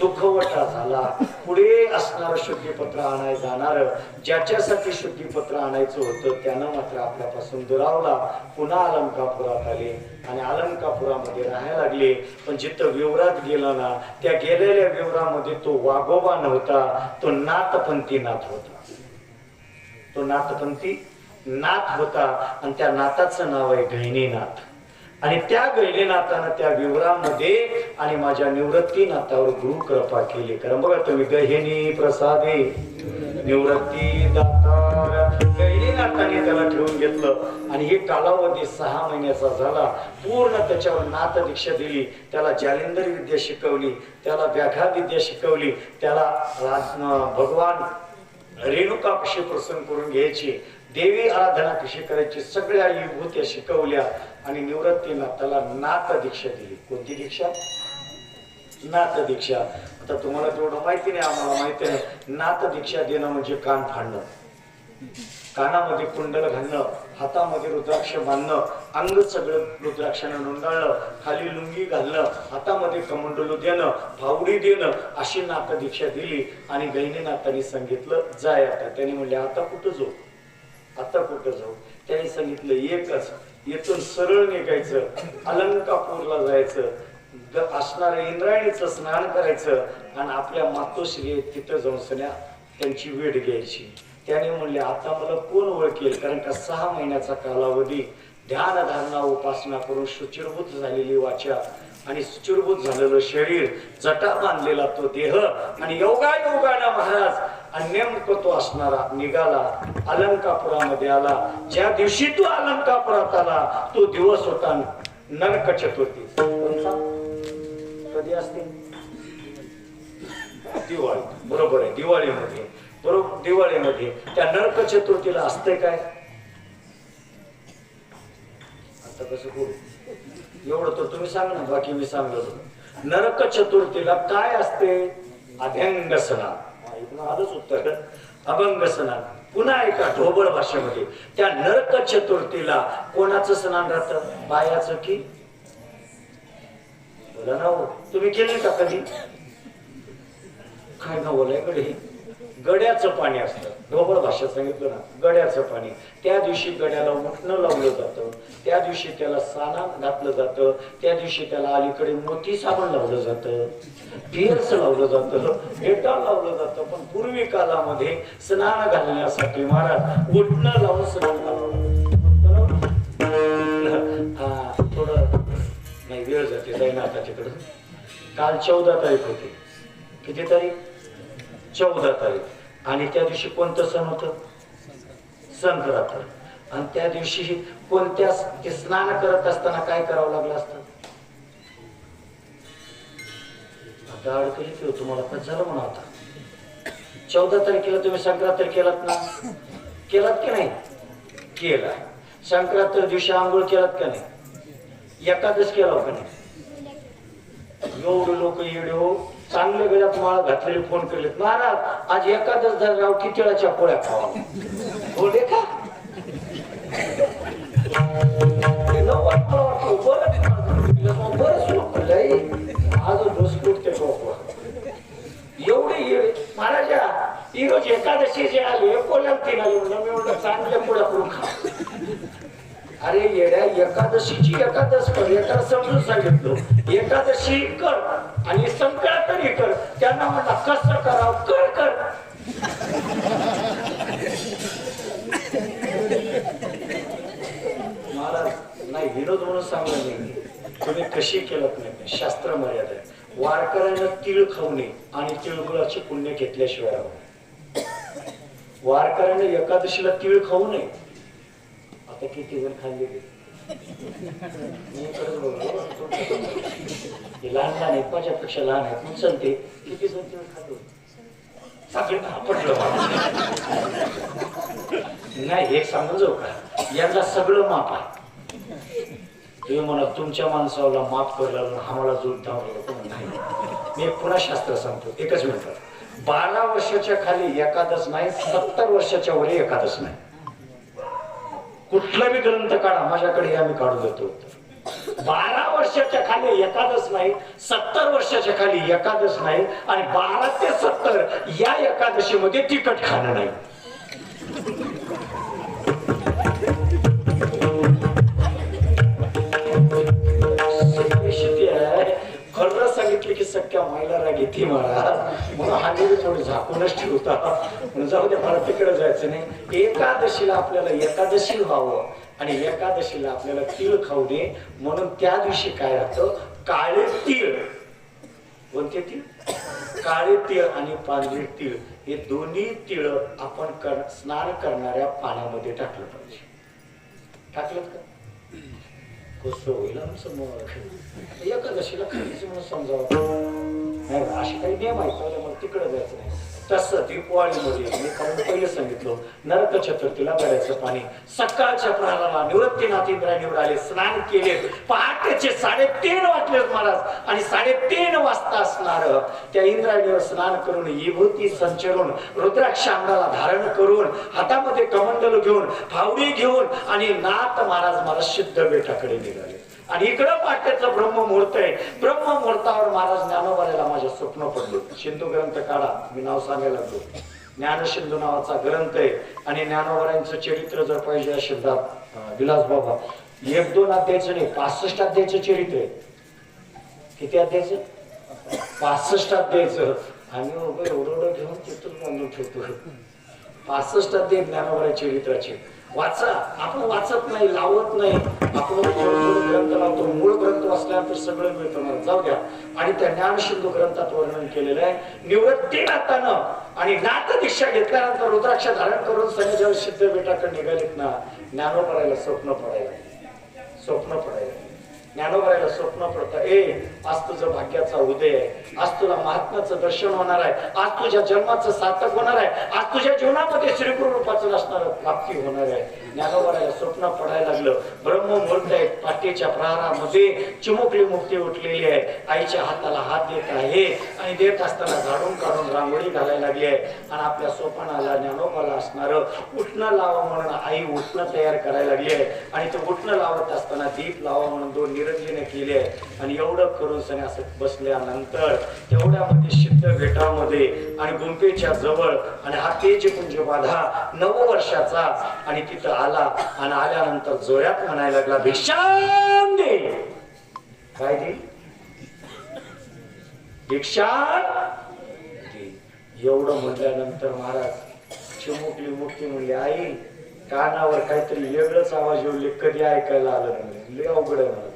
दुःखवटा झाला. पुढे असणार शुद्धीपत्र आणाय जाणार, ज्याच्यासाठी शुद्धीपत्र आणायचं होतं त्यानं मात्र आपल्यापासून दुरावला. पुन्हा अलंकापुरात आले आणि अलंकापुरामध्ये राहायला लागले. पण जिथं विवरात गेला ना, त्या गेलेल्या विवरामध्ये तो वाघोबा नव्हता, तो नाथपंथी नाथ होता. तो नाथपंथी नाथ होता आणि त्या नाथाचं नाव आहे गहिनीनाथ. आणि त्या गहिनीनाथानं त्या विवरामध्ये आणि माझ्या निवृत्तीनाथावर गुरु कृपा केली. कारण बघा तुम्ही, गहिनी प्रसादे निवृत्ती दातार. गहिनीनाथाने त्याला ठेवून घेतलं आणि हे कालावधी 6 महिन्याचा झाला. पूर्ण त्याच्यावर नाथ दीक्षा दिली. त्याला जालिंदर विद्या शिकवली, त्याला व्याघ्रा विद्या शिकवली, त्याला भगवान रेणुका कशी प्रसन्न करून घ्यायची, देवी आराधना कशी करायची, सगळ्या विभूत्या शिकवल्या आणि निवृत्तीनाथाला नाथ दीक्षा दिली. कोणती दीक्षा? नाथ दीक्षा. आता तुम्हाला तेवढं माहिती नाही, आम्हाला माहिती नाही. नाथ दीक्षा देणं म्हणजे कान फाडणं, कानामध्ये कुंडल घालणं, हातामध्ये रुद्राक्ष बांधणं, अंग सगळं रुद्राक्षानं नोंदाळणं, खाली लुंगी घालणं, हातामध्ये कमंडलू देणं, फावडी देणं, अशी नाथ दीक्षा दिली. आणि गहिनीनाथांनी सांगितलं जाय आता. त्यांनी म्हणले आता कुठं जाऊ, आता कुठं जाऊ? त्यांनी सांगितलं एकच, येथून सरळ निघायचं, अलंकापूरला जायचं, असणाऱ्या इंद्रायणीचं स्नान करायचं आणि आपल्या मातोश्री तिथं जाऊन सण्या त्यांची वेळ घ्यायची. त्याने म्हणले आता मला कोण ओळखेल? कारण का 6 महिन्याचा कालावधी ध्यान धारणा उपासना करून शुचिरभूत झालेली वाचा आणि शुचिरभूत झालेलं शरीर, जटा बांधलेला तो देह आणि योगायोगानं महाराज आणि नेमकं तो असणारा निघाला, अलंकापुरामध्ये आला. ज्या दिवशी तो अलंकापुरात आला तो दिवस होता नरक चतुर्थी. कधी असते? दिवाळी. बरोबर आहे, दिवाळीमध्ये. बरोबर, दिवाळीमध्ये. त्या नरक चतुर्थीला असते काय? आता कसं करू एवढं तर तुम्ही सांग ना, बाकी मी सांगलो. नरक चतुर्थीला काय असते? अभ्यंग स्नान. आलंच उत्तर. अभंग स्नान. पुन्हा एका ढोबळ भाषेमध्ये त्या नरक चतुर्थीला कोणाचं स्नान राहतं? बायाचं की? बोला ना हो, तुम्ही केले का कधी? काय ना बोलाय गडे, गड्याचं पाणी असतं. ढोबळ भाषेत सांगितलं ना, गड्याचं पाणी. त्या दिवशी गड्याला उठणं लावलं जातं, त्या दिवशी त्याला सानान घातलं जातं, त्या दिवशी त्याला अलीकडे मोती साबण लावलं जातं, पियर्स लावलं जातं, डेटॉल लावलं जातं. पण पूर्वी कालामध्ये स्नान घालण्यासाठी महाराज उठणं लावून स्नान घालावं. थोडं नाही वेळ जाते, जाईन आता तिकडं. काल 14 तारीख होती. किती तारीख? 14 तारीख. आणि त्या दिवशी कोणतं सण होतं? संक्रांत. आणि त्या दिवशी कोणत्या स्नान करत असताना काय करावं लागलं असतं? आता अडकली की तुम्हाला पण झालं म्हणा. आता 14 तारखेला तुम्ही संक्रांत केलात ना? केलात की नाही? केला. संक्रांत दिवशी आंघोळ केलात का नाही? एकादश केला का नाही? एवढे लोक येडे हो, चांगले गळ्यात माळ घातलेले फोन केलेत, महाराज आज एकादश झाल्यावर कितीळाच्या पोळ्या खावा. बोले का? आज ढोस कुठते एवढे येडे महाराजा. रोज एकादशी जे आले पोल्याला 3 आले म्हणलं मी म्हणलं चांगल्या पोळ्या करून खा. अरे येड्या एकादशीची एकादश कर एका समजून सांगितलं एकादशी कर आणि संक्रांती कर. त्यांना म्हणला कसं करावं कर कर. महाराज नाही विनोद म्हणून सांगलं नाही तुम्ही कशी केलं नाही शास्त्र मर्यादा आहे. वारकऱ्यानं तीळ खाऊ नये आणि तिळगुळाचे पुण्य घेतल्याशिवाय राहू. वारकऱ्यानं एकादशीला तीळ खाऊ नये. आता किती जण खाल्ले लहान लहान आहेत माझ्यापेक्षा लहान आहेत मग सांगते किती जण तीळ खातो सगळे पटलं नाही. हे सांगू जाऊ का यांना सगळं माप आहे. तुम्ही म्हणा तुमच्या माणसाला माफ करला आम्हाला जोड धावला नाही. मी पुन्हा शास्त्र सांगतो एकच मिनिट. 12 वर्षाच्या खाली एकादश नाही 70 वर्षाच्या वर एकादश नाही. कुठला बी ग्रंथ काढा माझ्याकडे आम्ही काढून देतो. 12 वर्षाच्या खाली एकादश नाही 70 वर्षाच्या खाली एकादश नाही आणि 12 ते 70 या एकादशीमध्ये तिखट खाणं नाही. खरं सांगितलं की सख्या मायला राग येते मला म्हणून हा थोडी झाकूनच ठेवता. जाऊ द्या मला तिकडे जायचं नाही. एकादशीला आपल्याला एकादशी व्हावं आणि एकादशीला आपल्याला तीळ खाऊ नये म्हणून त्या दिवशी काय राहतं काळे तीळ. कोणते तीळ? काळे तीळ आणि पांढरे तीळ हे दोन्ही तीळ आपण स्नान करणाऱ्या पाण्यामध्ये टाकलं पाहिजे. टाकलं का कसं होईल आमचं एकादशीला खायचं म्हणून समजावं नाही. अशी काही नियम आहेत मग तिकडे जायचं नाही. तसं दिवाळीमध्ये मी पहिले सांगितलं नरक चतुर्थीला भरायचं पाणी. सकाळच्या प्रहाराला निवृत्तीनाथ इंद्रायणी आले स्नान केले. पहाटेचे 3:30 वाजले महाराज आणि 3:30 वाजता असणार त्या इंद्रायणीवर स्नान करून विभूती संचरून रुद्राक्ष अंगाला धारण करून हातामध्ये कमंडल घेऊन फावडी घेऊन आणि नाथ महाराज सिद्ध बेटाकडे निघाले. आणि इकडं पाट्याचं ब्रह्ममुहूर्त आहे. ब्रह्ममुहूर्तावर महाराज ज्ञानोबाला माझ्या स्वप्न पडलं. सिंधू ग्रंथ काढा मी नाव सांगायला लागलो. ज्ञान सिंधू नावाचा ग्रंथ आहे आणि ज्ञानोबारांचं चरित्र जर पाहिजे असेल तर विलास बाबा 1-2 अध्यायचं नाही 65 अध्यायचं चरित्र आहे. किती अध्यायचं? 65 अध्यायचं. आम्ही एवढं घेऊन तिथून बांधून ठेवतो. 65 अध्याय ज्ञानोबारांच्या चरित्राचे वाचा. आपण वाचत नाही लावत नाही आपण ग्रंथ लावतो. मूळ ग्रंथ वाचल्यानंतर सगळं मिळतं मला. जाऊ द्या. आणि त्या ज्ञान सिंधू ग्रंथात वर्णन केलेलं आहे. निवृत्तीनाथानं आणि नाथ दीक्षा घेतल्यानंतर रुद्राक्ष धारण करून सनी सिद्ध बेटाकडे निघालेत ना ज्ञानोबारायला स्वप्न पडायला ज्ञानोबारायला स्वप्न पडतं. आज तुझं भाग्याचा उदय आहे. आज तुला महात्म्याचं दर्शन होणार आहे. आज तुझ्या जन्माचं सार्थक होणार आहे. आज तुझ्या जीवनामध्ये श्रीगुरु रूपाचं असणार प्राप्ती होणार आहे. ज्ञानोबारायला स्वप्न पडायला लागलं. ब्रह्ममुहूर्त आहे. पाठीच्या प्रहारामध्ये चिमुकली मुक्ती उठलेली आहे. आईच्या हाताला हात देत आहे आणि देत असताना झाडून काढून रांगोळी घालायला लागली आहे. आणि आपल्या सोपानाला ज्ञानोबाला असणार उठणं लावा म्हणून आई उठणं तयार करायला लागली आहे. आणि ते उठणं लावत असताना दीप लावा म्हणून 2 निरंजने केले आहे. आणि एवढं करून सने असं बसल्यानंतर तेवढ्यामध्ये सिद्ध बेटामध्ये आणि गुंफेच्या जवळ आणि हा तेजपुंज बाधा 9 वर्षाचा आणि तिथं आला आणि आल्यानंतर जोरात म्हणायला लागला भिक्षाम दे. काय दे? भिक्षाम दे. एवढं म्हटल्यानंतर महाराज चिमुकली मुक्ती म्हणली आई कानावर काहीतरी वेगळंच आवाज येऊ कधी ऐकायला आलं नाही. लय अवघड आहे मला.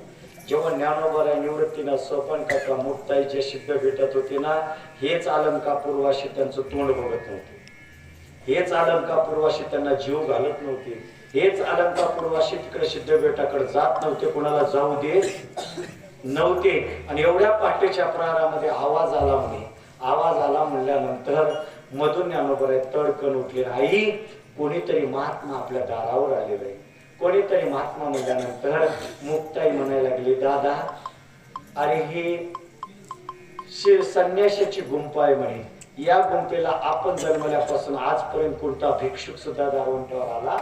जेव्हा ज्ञानोबारा निवृत्तीनं सोपान काका मुक्ताईच्या सिद्ध भेटत होते ना हेच अलंकापूर्वाशी त्यांचं तोंड बघत नव्हते. हेच अलंकापूर्वाशी त्यांना जीव घालत नव्हते. हेच अलंकापूर्वाशी तिकडे सिद्ध बेटाकडे जात नव्हते. कोणाला जाऊ देत नव्हते. आणि एवढ्या पाठीच्या प्रहारामध्ये आवाज आला म्हणल्यानंतर मधून ज्ञानोबारा तडकन उठले. आई कोणीतरी महात्मा आपल्या दारावर आलेला आहे. कोणीतरी महात्मा म्हणल्यानंतर मुक्ताई म्हणायला लागली दादा अरे हे संन्याशाची गुंफा आहे म्हणे. या गुंफेला आपण जन्मल्यापासून आजपर्यंत कोणता भिक्षुक सुद्धा दारवंटावर आला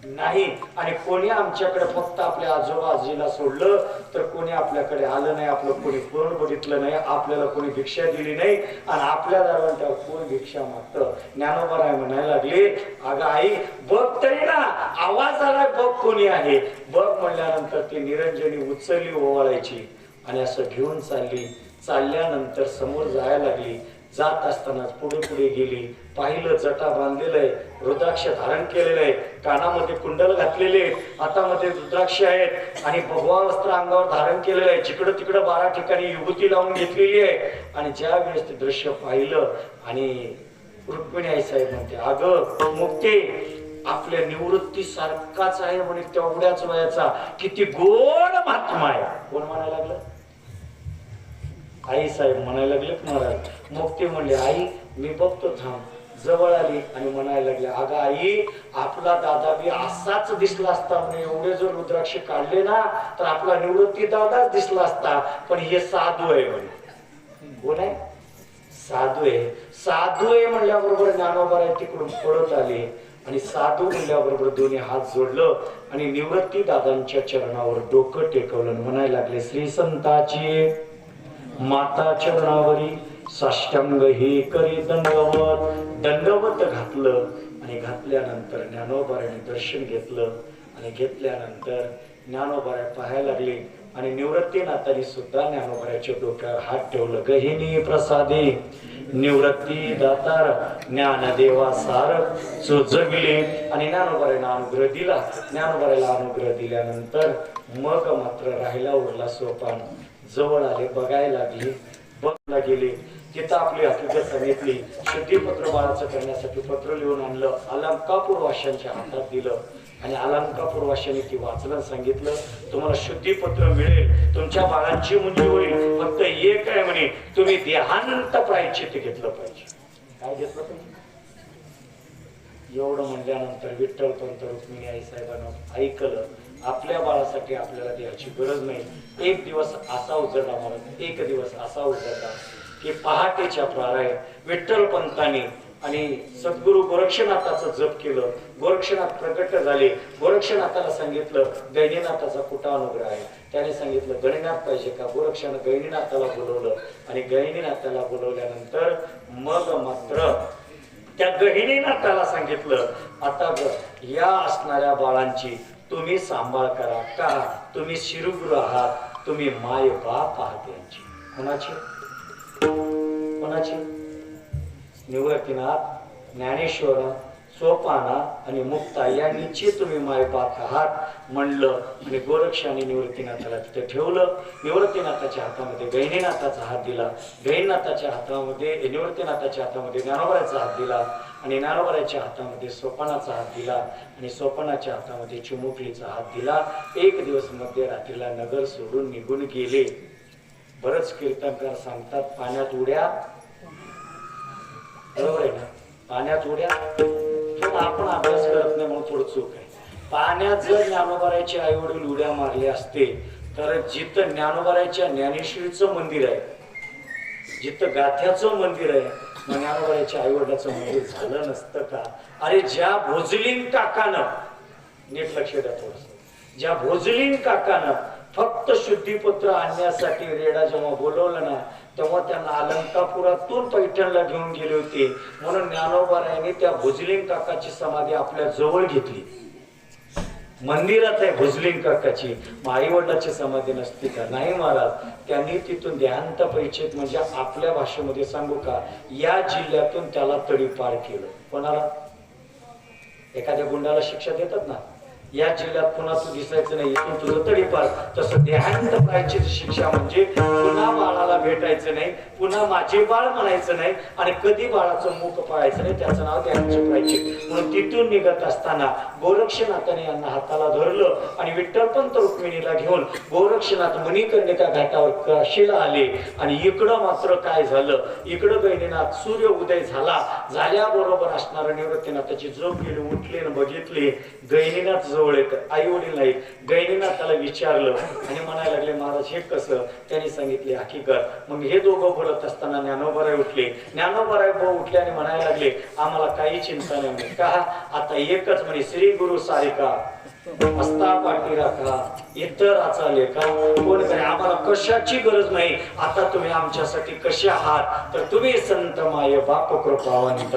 नाही. आणि कोणी आमच्याकडे फक्त आपल्या आजोबा आजीला सोडलं तर कोणी आपल्याकडे आलं नाही, आपलं कोणी कोण बघितलं नाही, आपल्याला कोणी भिक्षा दिली नाही. आणि आपल्या दरवाजावर कोण भिक्षा मागतं. ज्ञानोबाराय म्हणायला लागले, अगं आई बघ तरी ना, आवाज आलाय बघ कोणी आहे. बघ म्हणल्यानंतर ती निरंजनी उचलली ओवाळायची आणि असं घेऊन चालली. चालल्यानंतर समोर जायला लागली. जात असताना पुढे पुढे गेली. पाहिलं जटा बांधलेलं आहे, रुद्राक्ष धारण केलेलं आहे, कानामध्ये कुंडल घातलेले आहेत, हातामध्ये रुद्राक्ष आहेत आणि भगवा वस्त्र अंगावर धारण केलेलं आहे. जिकडं तिकडं 12 ठिकाणी युगती लावून घेतलेली आहे. आणि ज्या वेळेस ते दृश्य पाहिलं आणि रुक्मिणी आई साहेब म्हणते, अगं मुक्ते आपल्या निवृत्ती सारखाच आहे म्हणे, तेवढ्याच वयाचा, किती गोड महात्मा आहे. कोण म्हणायला लागलं? आई साहेब म्हणायला लागले महाराज. मग ते म्हणले, आई मी बघतो थांब. जवळ आली आणि म्हणायला लागले, अगं आई आपला दादा बी असाच दिसला असता म्हणे, एवढे जर रुद्राक्ष काढले ना तर आपला निवृत्ती दादाच दिसला असता, पण हे साधू आहे म्हणे. कोण आहे? साधू आहे. साधू आहे म्हणल्याबरोबर ज्ञानोबाराय तिकडून पळत आले आणि साधू म्हणल्याबरोबर दोन्ही हात जोडलं आणि निवृत्ती दादांच्या चरणावर डोकं टेकवलं आणि म्हणायला लागले, श्री संताची माता चरणावरी साष्टांग हे करी दंडवत. दंडवत घातलं आणि घातल्यानंतर ज्ञानोबारायने दर्शन घेतलं आणि घेतल्यानंतर ज्ञानोबाराय पाहायला लागले आणि निवृत्तीनाथांनी सुद्धा ज्ञानोबारायच्या डोक्यावर हात ठेवलं. गहिनी प्रसादे निवृत्ती दातार ज्ञानदेवा सार जगले. आणि ज्ञानोबारायला अनुग्रह दिला. ज्ञानोबारायला अनुग्रह दिल्यानंतर मग मात्र राहिला उरला सोपान. जवळ आले, बघायला लागले, बघायला गेले. तिथं आपली हकीकत सांगितली. शुद्धीपत्र बाळाचं करण्यासाठी पत्र लिहून आणलं, अलंकापूर वाशांच्या हातात दिलं आणि अलंकापूर वाशाने ती वाचलं. सांगितलं, तुम्हाला शुद्धीपत्र मिळेल, तुमच्या बाळांची मुंजी होईल, फक्त एक आहे म्हणे, तुम्ही देहांत प्रायश्चित्त घेतलं पाहिजे. काय घेतलं पाहिजे? एवढं म्हणल्यानंतर विठ्ठलपंत रुक्मिणी आई साहेबांना ऐकलं. आपल्या बाळासाठी आपल्याला द्यायची गरज नाही. एक दिवस असा उजळला महाराज, एक दिवस असा उजळला की पहाटेच्या प्राराय विठ्ठलपंतांनी आणि सद्गुरु गोरक्षनाथाचं जप केलं. गोरक्षनाथ प्रकट झाले. गोरक्षनाथाला सांगितलं, गैनीनाथाचा कुठं अनुग्रह आहे. त्याने सांगितलं, गणिनाथ पाहिजे का? गोरक्षानं गैनीनाथाला बोलवलं आणि गैनीनाथाला बोलवल्यानंतर मग मात्र त्या गहिनीनाथाला सांगितलं, आता या असणाऱ्या बाळांची तुम्ही सांभाळ करा, का तुम्ही शिरुगुरु आहात, तुम्ही माय बाप आहात यांची. कोणाची? कोणाची? निवृत्तीनाथ, ज्ञानेश्वर, सोपाना आणि मुक्ता यांनीची तुम्ही माय बाप आहात म्हणलं. आणि गोरक्ष आणि निवृत्तीनाथाला तिथे ठेवलं. निवृत्तीनाथाच्या हातामध्ये गहिनीनाथाचा हात दिला, गहिनीनाथाच्या हातामध्ये निवृत्तीनाथाच्या हातामध्ये ज्ञानोबारायचा हात दिला आणि ज्ञानोबारायच्या हातामध्ये सोपानाचा हात दिला आणि सोपानाच्या हातामध्ये चिमुकलीचा हात दिला. एक दिवस मध्यरात्रीला नगर सोडून निघून गेले. बरंच कीर्तनकार सांगतात, पाण्यात उड्या, बरोबर आहे ना, पाण्यात उड्या. पण आपण अभ्यास करत नाही म्हणून थोडं चूक आहे. पाण्यात जर ज्ञानोबारायचे आई वडील उड्या मारले असते तर जिथं ज्ञानोबारायच्या ज्ञानेश्वरीचं मंदिर आहे, जिथं गाथ्याचं मंदिर आहे, मग ज्ञानोबारायच्या आई वडिलाचं मंदिर झालं नसतं का? अरे ज्या भोजलिंग काकानं, नीट लक्ष द्या थोडस, ज्या भोजलिंग काकानं फक्त शुद्धीपत्र आणण्यासाठी रेडा जेव्हा बोलवलं ना, तेव्हा त्यांना अलंकापुरातून पैठणला घेऊन गेले होते. म्हणून ज्ञानोबारायांनी त्या भोजलिंग काकाची समाधी आपल्या जवळ घेतली. मंदिरात आहे भोजलिंग काकाची, आई वडिलाची समाधी नसती का? नाही महाराज, त्यांनी तिथून देहांत परिचित, म्हणजे आपल्या भाषेमध्ये सांगू का, या जिल्ह्यातून त्याला तडीपार केलं. कोणाला? एखाद्या गुंडाला शिक्षा देतात ना, या जिल्ह्यात पुन्हा तू दिसायचं नाही, इथून तुझं तडीपार. तसं देहांत प्रायश्चित्त शिक्षा म्हणजे पुन्हा बाळाला भेटायचं नाही, पुन्हा माझे बाळ म्हणायचं नाही आणि कधी बाळाचं मुख पाळायचं नाही, त्याचं नाव देहांत प्रायश्चित्त. म्हणून तिथून निघत असताना गोरक्षनाथाने यांना हाताला धरलं आणि विठ्ठलपंत रुक्मिणीला घेऊन गोरक्षनाथ मणिकर्णिका घाटावर काशीला आले. आणि इकडं मात्र काय झालं, इकडं गहिनीनाथ सूर्य उदय झाला, झाल्याबरोबर असणारं निवृत्तीनाथाची झोप गेली, उठले आणि बघितले गहिनीनाथ जवळ येतं, आई वडील नाहीत. गैनीनाथाला विचारलं आणि म्हणायला लागले महाराज हे कसं? त्यांनी सांगितले हकीकत. मग हे दोघं बोलत असताना ज्ञानोबाराय उठले. ज्ञानोबाराय उठले आणि म्हणायला लागले आम्हाला काही चिंता नाही. का? आता एकच म्हणे श्री गुरु सारिका हस्ता पाठी राखा इतराचा लेखा कोण करे. आम्हाला कशाची गरज नाही. आता तुम्ही आमच्यासाठी कसे आहात तर तुम्ही संत माय बाप कृपावंत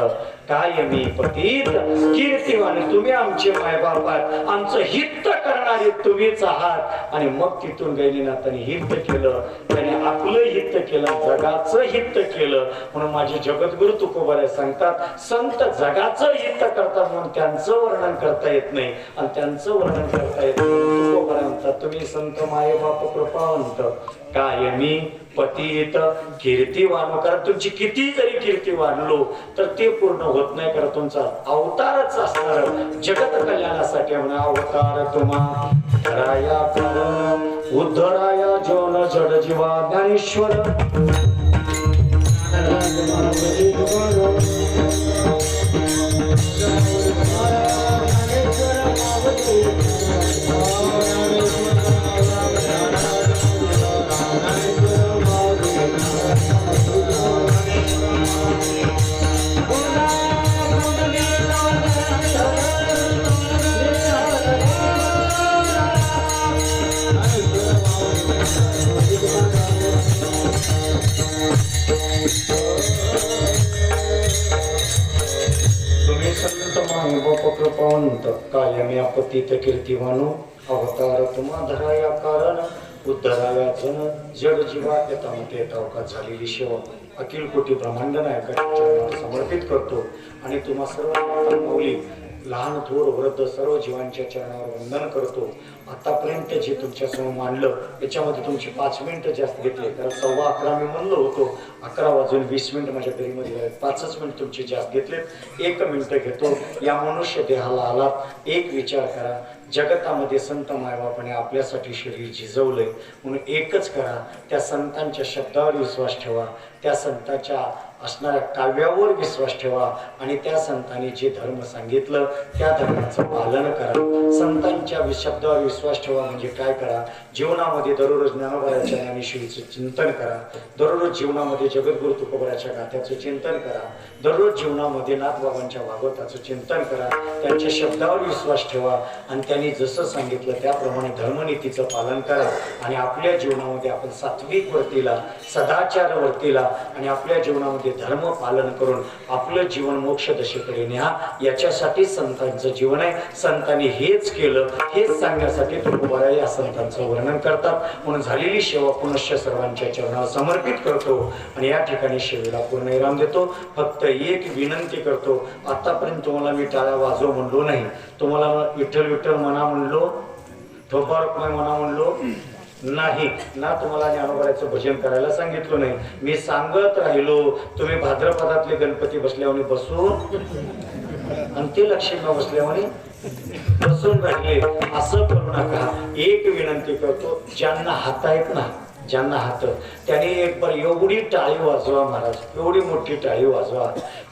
कायमी पतित कीर्तिवान. तुम्ही आमचे मायबाप आहात, आमचं हित करणारे तुम्हीच आहात. आणि मग तिथून गैनीनाथाने हित केलं, त्याने आपलं हित केलं, जगाचं हित केलं. म्हणून माझे जगद्गुरु तुकोबाराय सांगतात संत जगाचं हित करतात म्हणून त्यांचं वर्णन करता येत नाही आणि त्यांचं वर्णन करता येत नाही. तुकोबाराय म्हणतात तुम्ही संत माय बाप कृपावंत कायमी पतित कीर्तिवान. कारण तुमची किती जरी कीर्ती वाढलो तर ते पूर्ण होत नाही. कारण तुमचा अवतारच असणार जगत कल्याणासाठी म्हणा. अवतार तुम्हा धराया कारण उद्धराया जोन जड जीवा ज्ञानेश्वर. कृपावंत कायमी अपतित कीर्तिवानो. अवतार तुम्हा धराया कारण उद्धराया जन जड जीवा. येतामध्ये येतावकात झालेली सेवा अखिल कोटी ब्रह्मांड नायकाच्या चरणावर समर्पित करतो आणि तुम्हा सर्व मौली लहान थोर वृद्ध सर्व जीवांच्या चरणावर वंदन करतो. आतापर्यंत जे तुमच्या समोर मांडलं याच्यामध्ये तुमची 5 मिनिटं जास्त घेतले. कारण 11:15 मी म्हणलो होतो 11:20 माझ्या घरीमध्ये 5च मिनिट तुमचे जास्त घेतले. 1 मिनिट घेतो. या मनुष्य देहाला आलात एक विचार करा. जगतामध्ये संत मायबापाने आपल्यासाठी शरीर झिजवलंय म्हणून एकच करा. त्या संतांच्या शब्दावर विश्वास ठेवा, त्या संतांच्या असणाऱ्या काव्यावर विश्वास ठेवा आणि त्या संतांनी जे धर्म सांगितलं त्या धर्माचं पालन करा. संतांच्या शब्दावर विश्वास ठेवा म्हणजे काय करा? जीवनामध्ये दररोज ज्ञानोबाराच्या ज्ञानेश्वरीचं चिंतन करा. दररोज जीवनामध्ये जगद्गुरु तुकोबाराच्या गाथ्याचं चिंतन करा. दररोज जीवनामध्ये नाथबाबांच्या भागवताचं चिंतन करा. त्यांच्या शब्दावर विश्वास ठेवा आणि त्यांनी जसं सांगितलं त्याप्रमाणे धर्मनीतीचं पालन करा. आणि आपल्या जीवनामध्ये आपण सात्विक वर्तीला, सदाचार वर्तीला आणि आपल्या जीवनामध्ये धर्म पालन करून आपलं जीवन मोक्ष दशेकडे न्या. याच्यासाठी संतांचं जीवन आहे. संतांनी हेच केलं हेच सांगण्यासाठी तुकोबाराय या संतांचं वर्णन करतात. म्हणून झालेली सेवा पुनश्च सर्वांच्या चरणावर समर्पित करतो आणि या ठिकाणी सेवेला पूर्ण विराम देतो. फक्त एक विनंती करतो. आतापर्यंत तुम्हाला मी टाळ्या वाजव म्हणलो नाही, तुम्हाला विठ्ठल विठ्ठल म्हणा म्हणलो, ठोपारकमय म्हणा म्हणलो नाही ना, तुम्हाला ज्ञानोबारायचं भजन करायला सांगितलं नाही. मी सांगत राहिलो तुम्ही भाद्रपदातले गणपती बसल्यावर बसून आणि ते लक्ष्मी बसल्यावर बसून राहिले असं करू नका. एक विनंती करतो, ज्यांना हात आहेत ना, ज्यांना हात त्याने एक बार एवढी टाळी वाजवा महाराज, एवढी मोठी टाळी वाजवा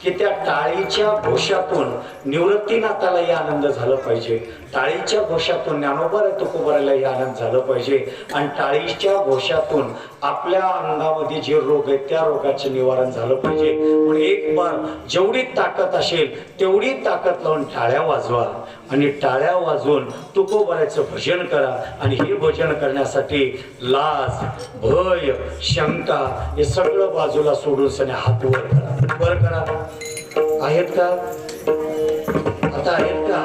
की त्या टाळीच्या घोषातून निवृत्तीनाथालाही आनंद झाला पाहिजे, टाळीच्या घोषातून ज्ञानोबाराय तुकोबारायलाही आनंद झालं पाहिजे आणि टाळीच्या घोषातून आपल्या अंगामध्ये जे रोग आहेत त्या रोगाचं निवारण झालं पाहिजे. म्हणून एक बार जेवढी ताकद असेल तेवढी ताकद लावून टाळ्या वाजवा आणि टाळ्या वाजवून तुकोबारायचं भजन करा. आणि हे भजन करण्यासाठी लाज, भय, शंका हे सगळं बाजूला सोडून सने हात वर करा. वर करा. आहेत का? आता आहेत का?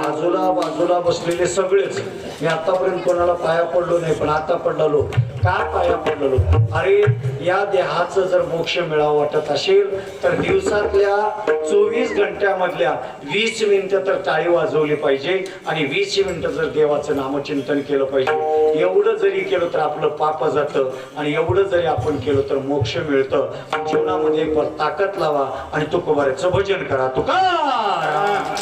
बाजूला बसलेले सगळेच. मी आतापर्यंत कोणाला पाया पडलो नाही पण आता पडलो. का पाया पडलो? अरे या देहाचं जर मोक्ष मिळावं वाटत असेल तर दिवसातल्या 24 घंट्यामधल्या 20 मिनिटं तर टाळी वाजवली पाहिजे आणि 20 मिनिटं जर देवाचं नामचिंतन केलं पाहिजे. एवढं जरी केलं तर आपलं पाप जातं आणि एवढं जरी आपण केलं तर मोक्ष मिळतं. जीवनामध्ये एक ताकद लावा आणि तुकोबारायचं भजन करा. तुकाराम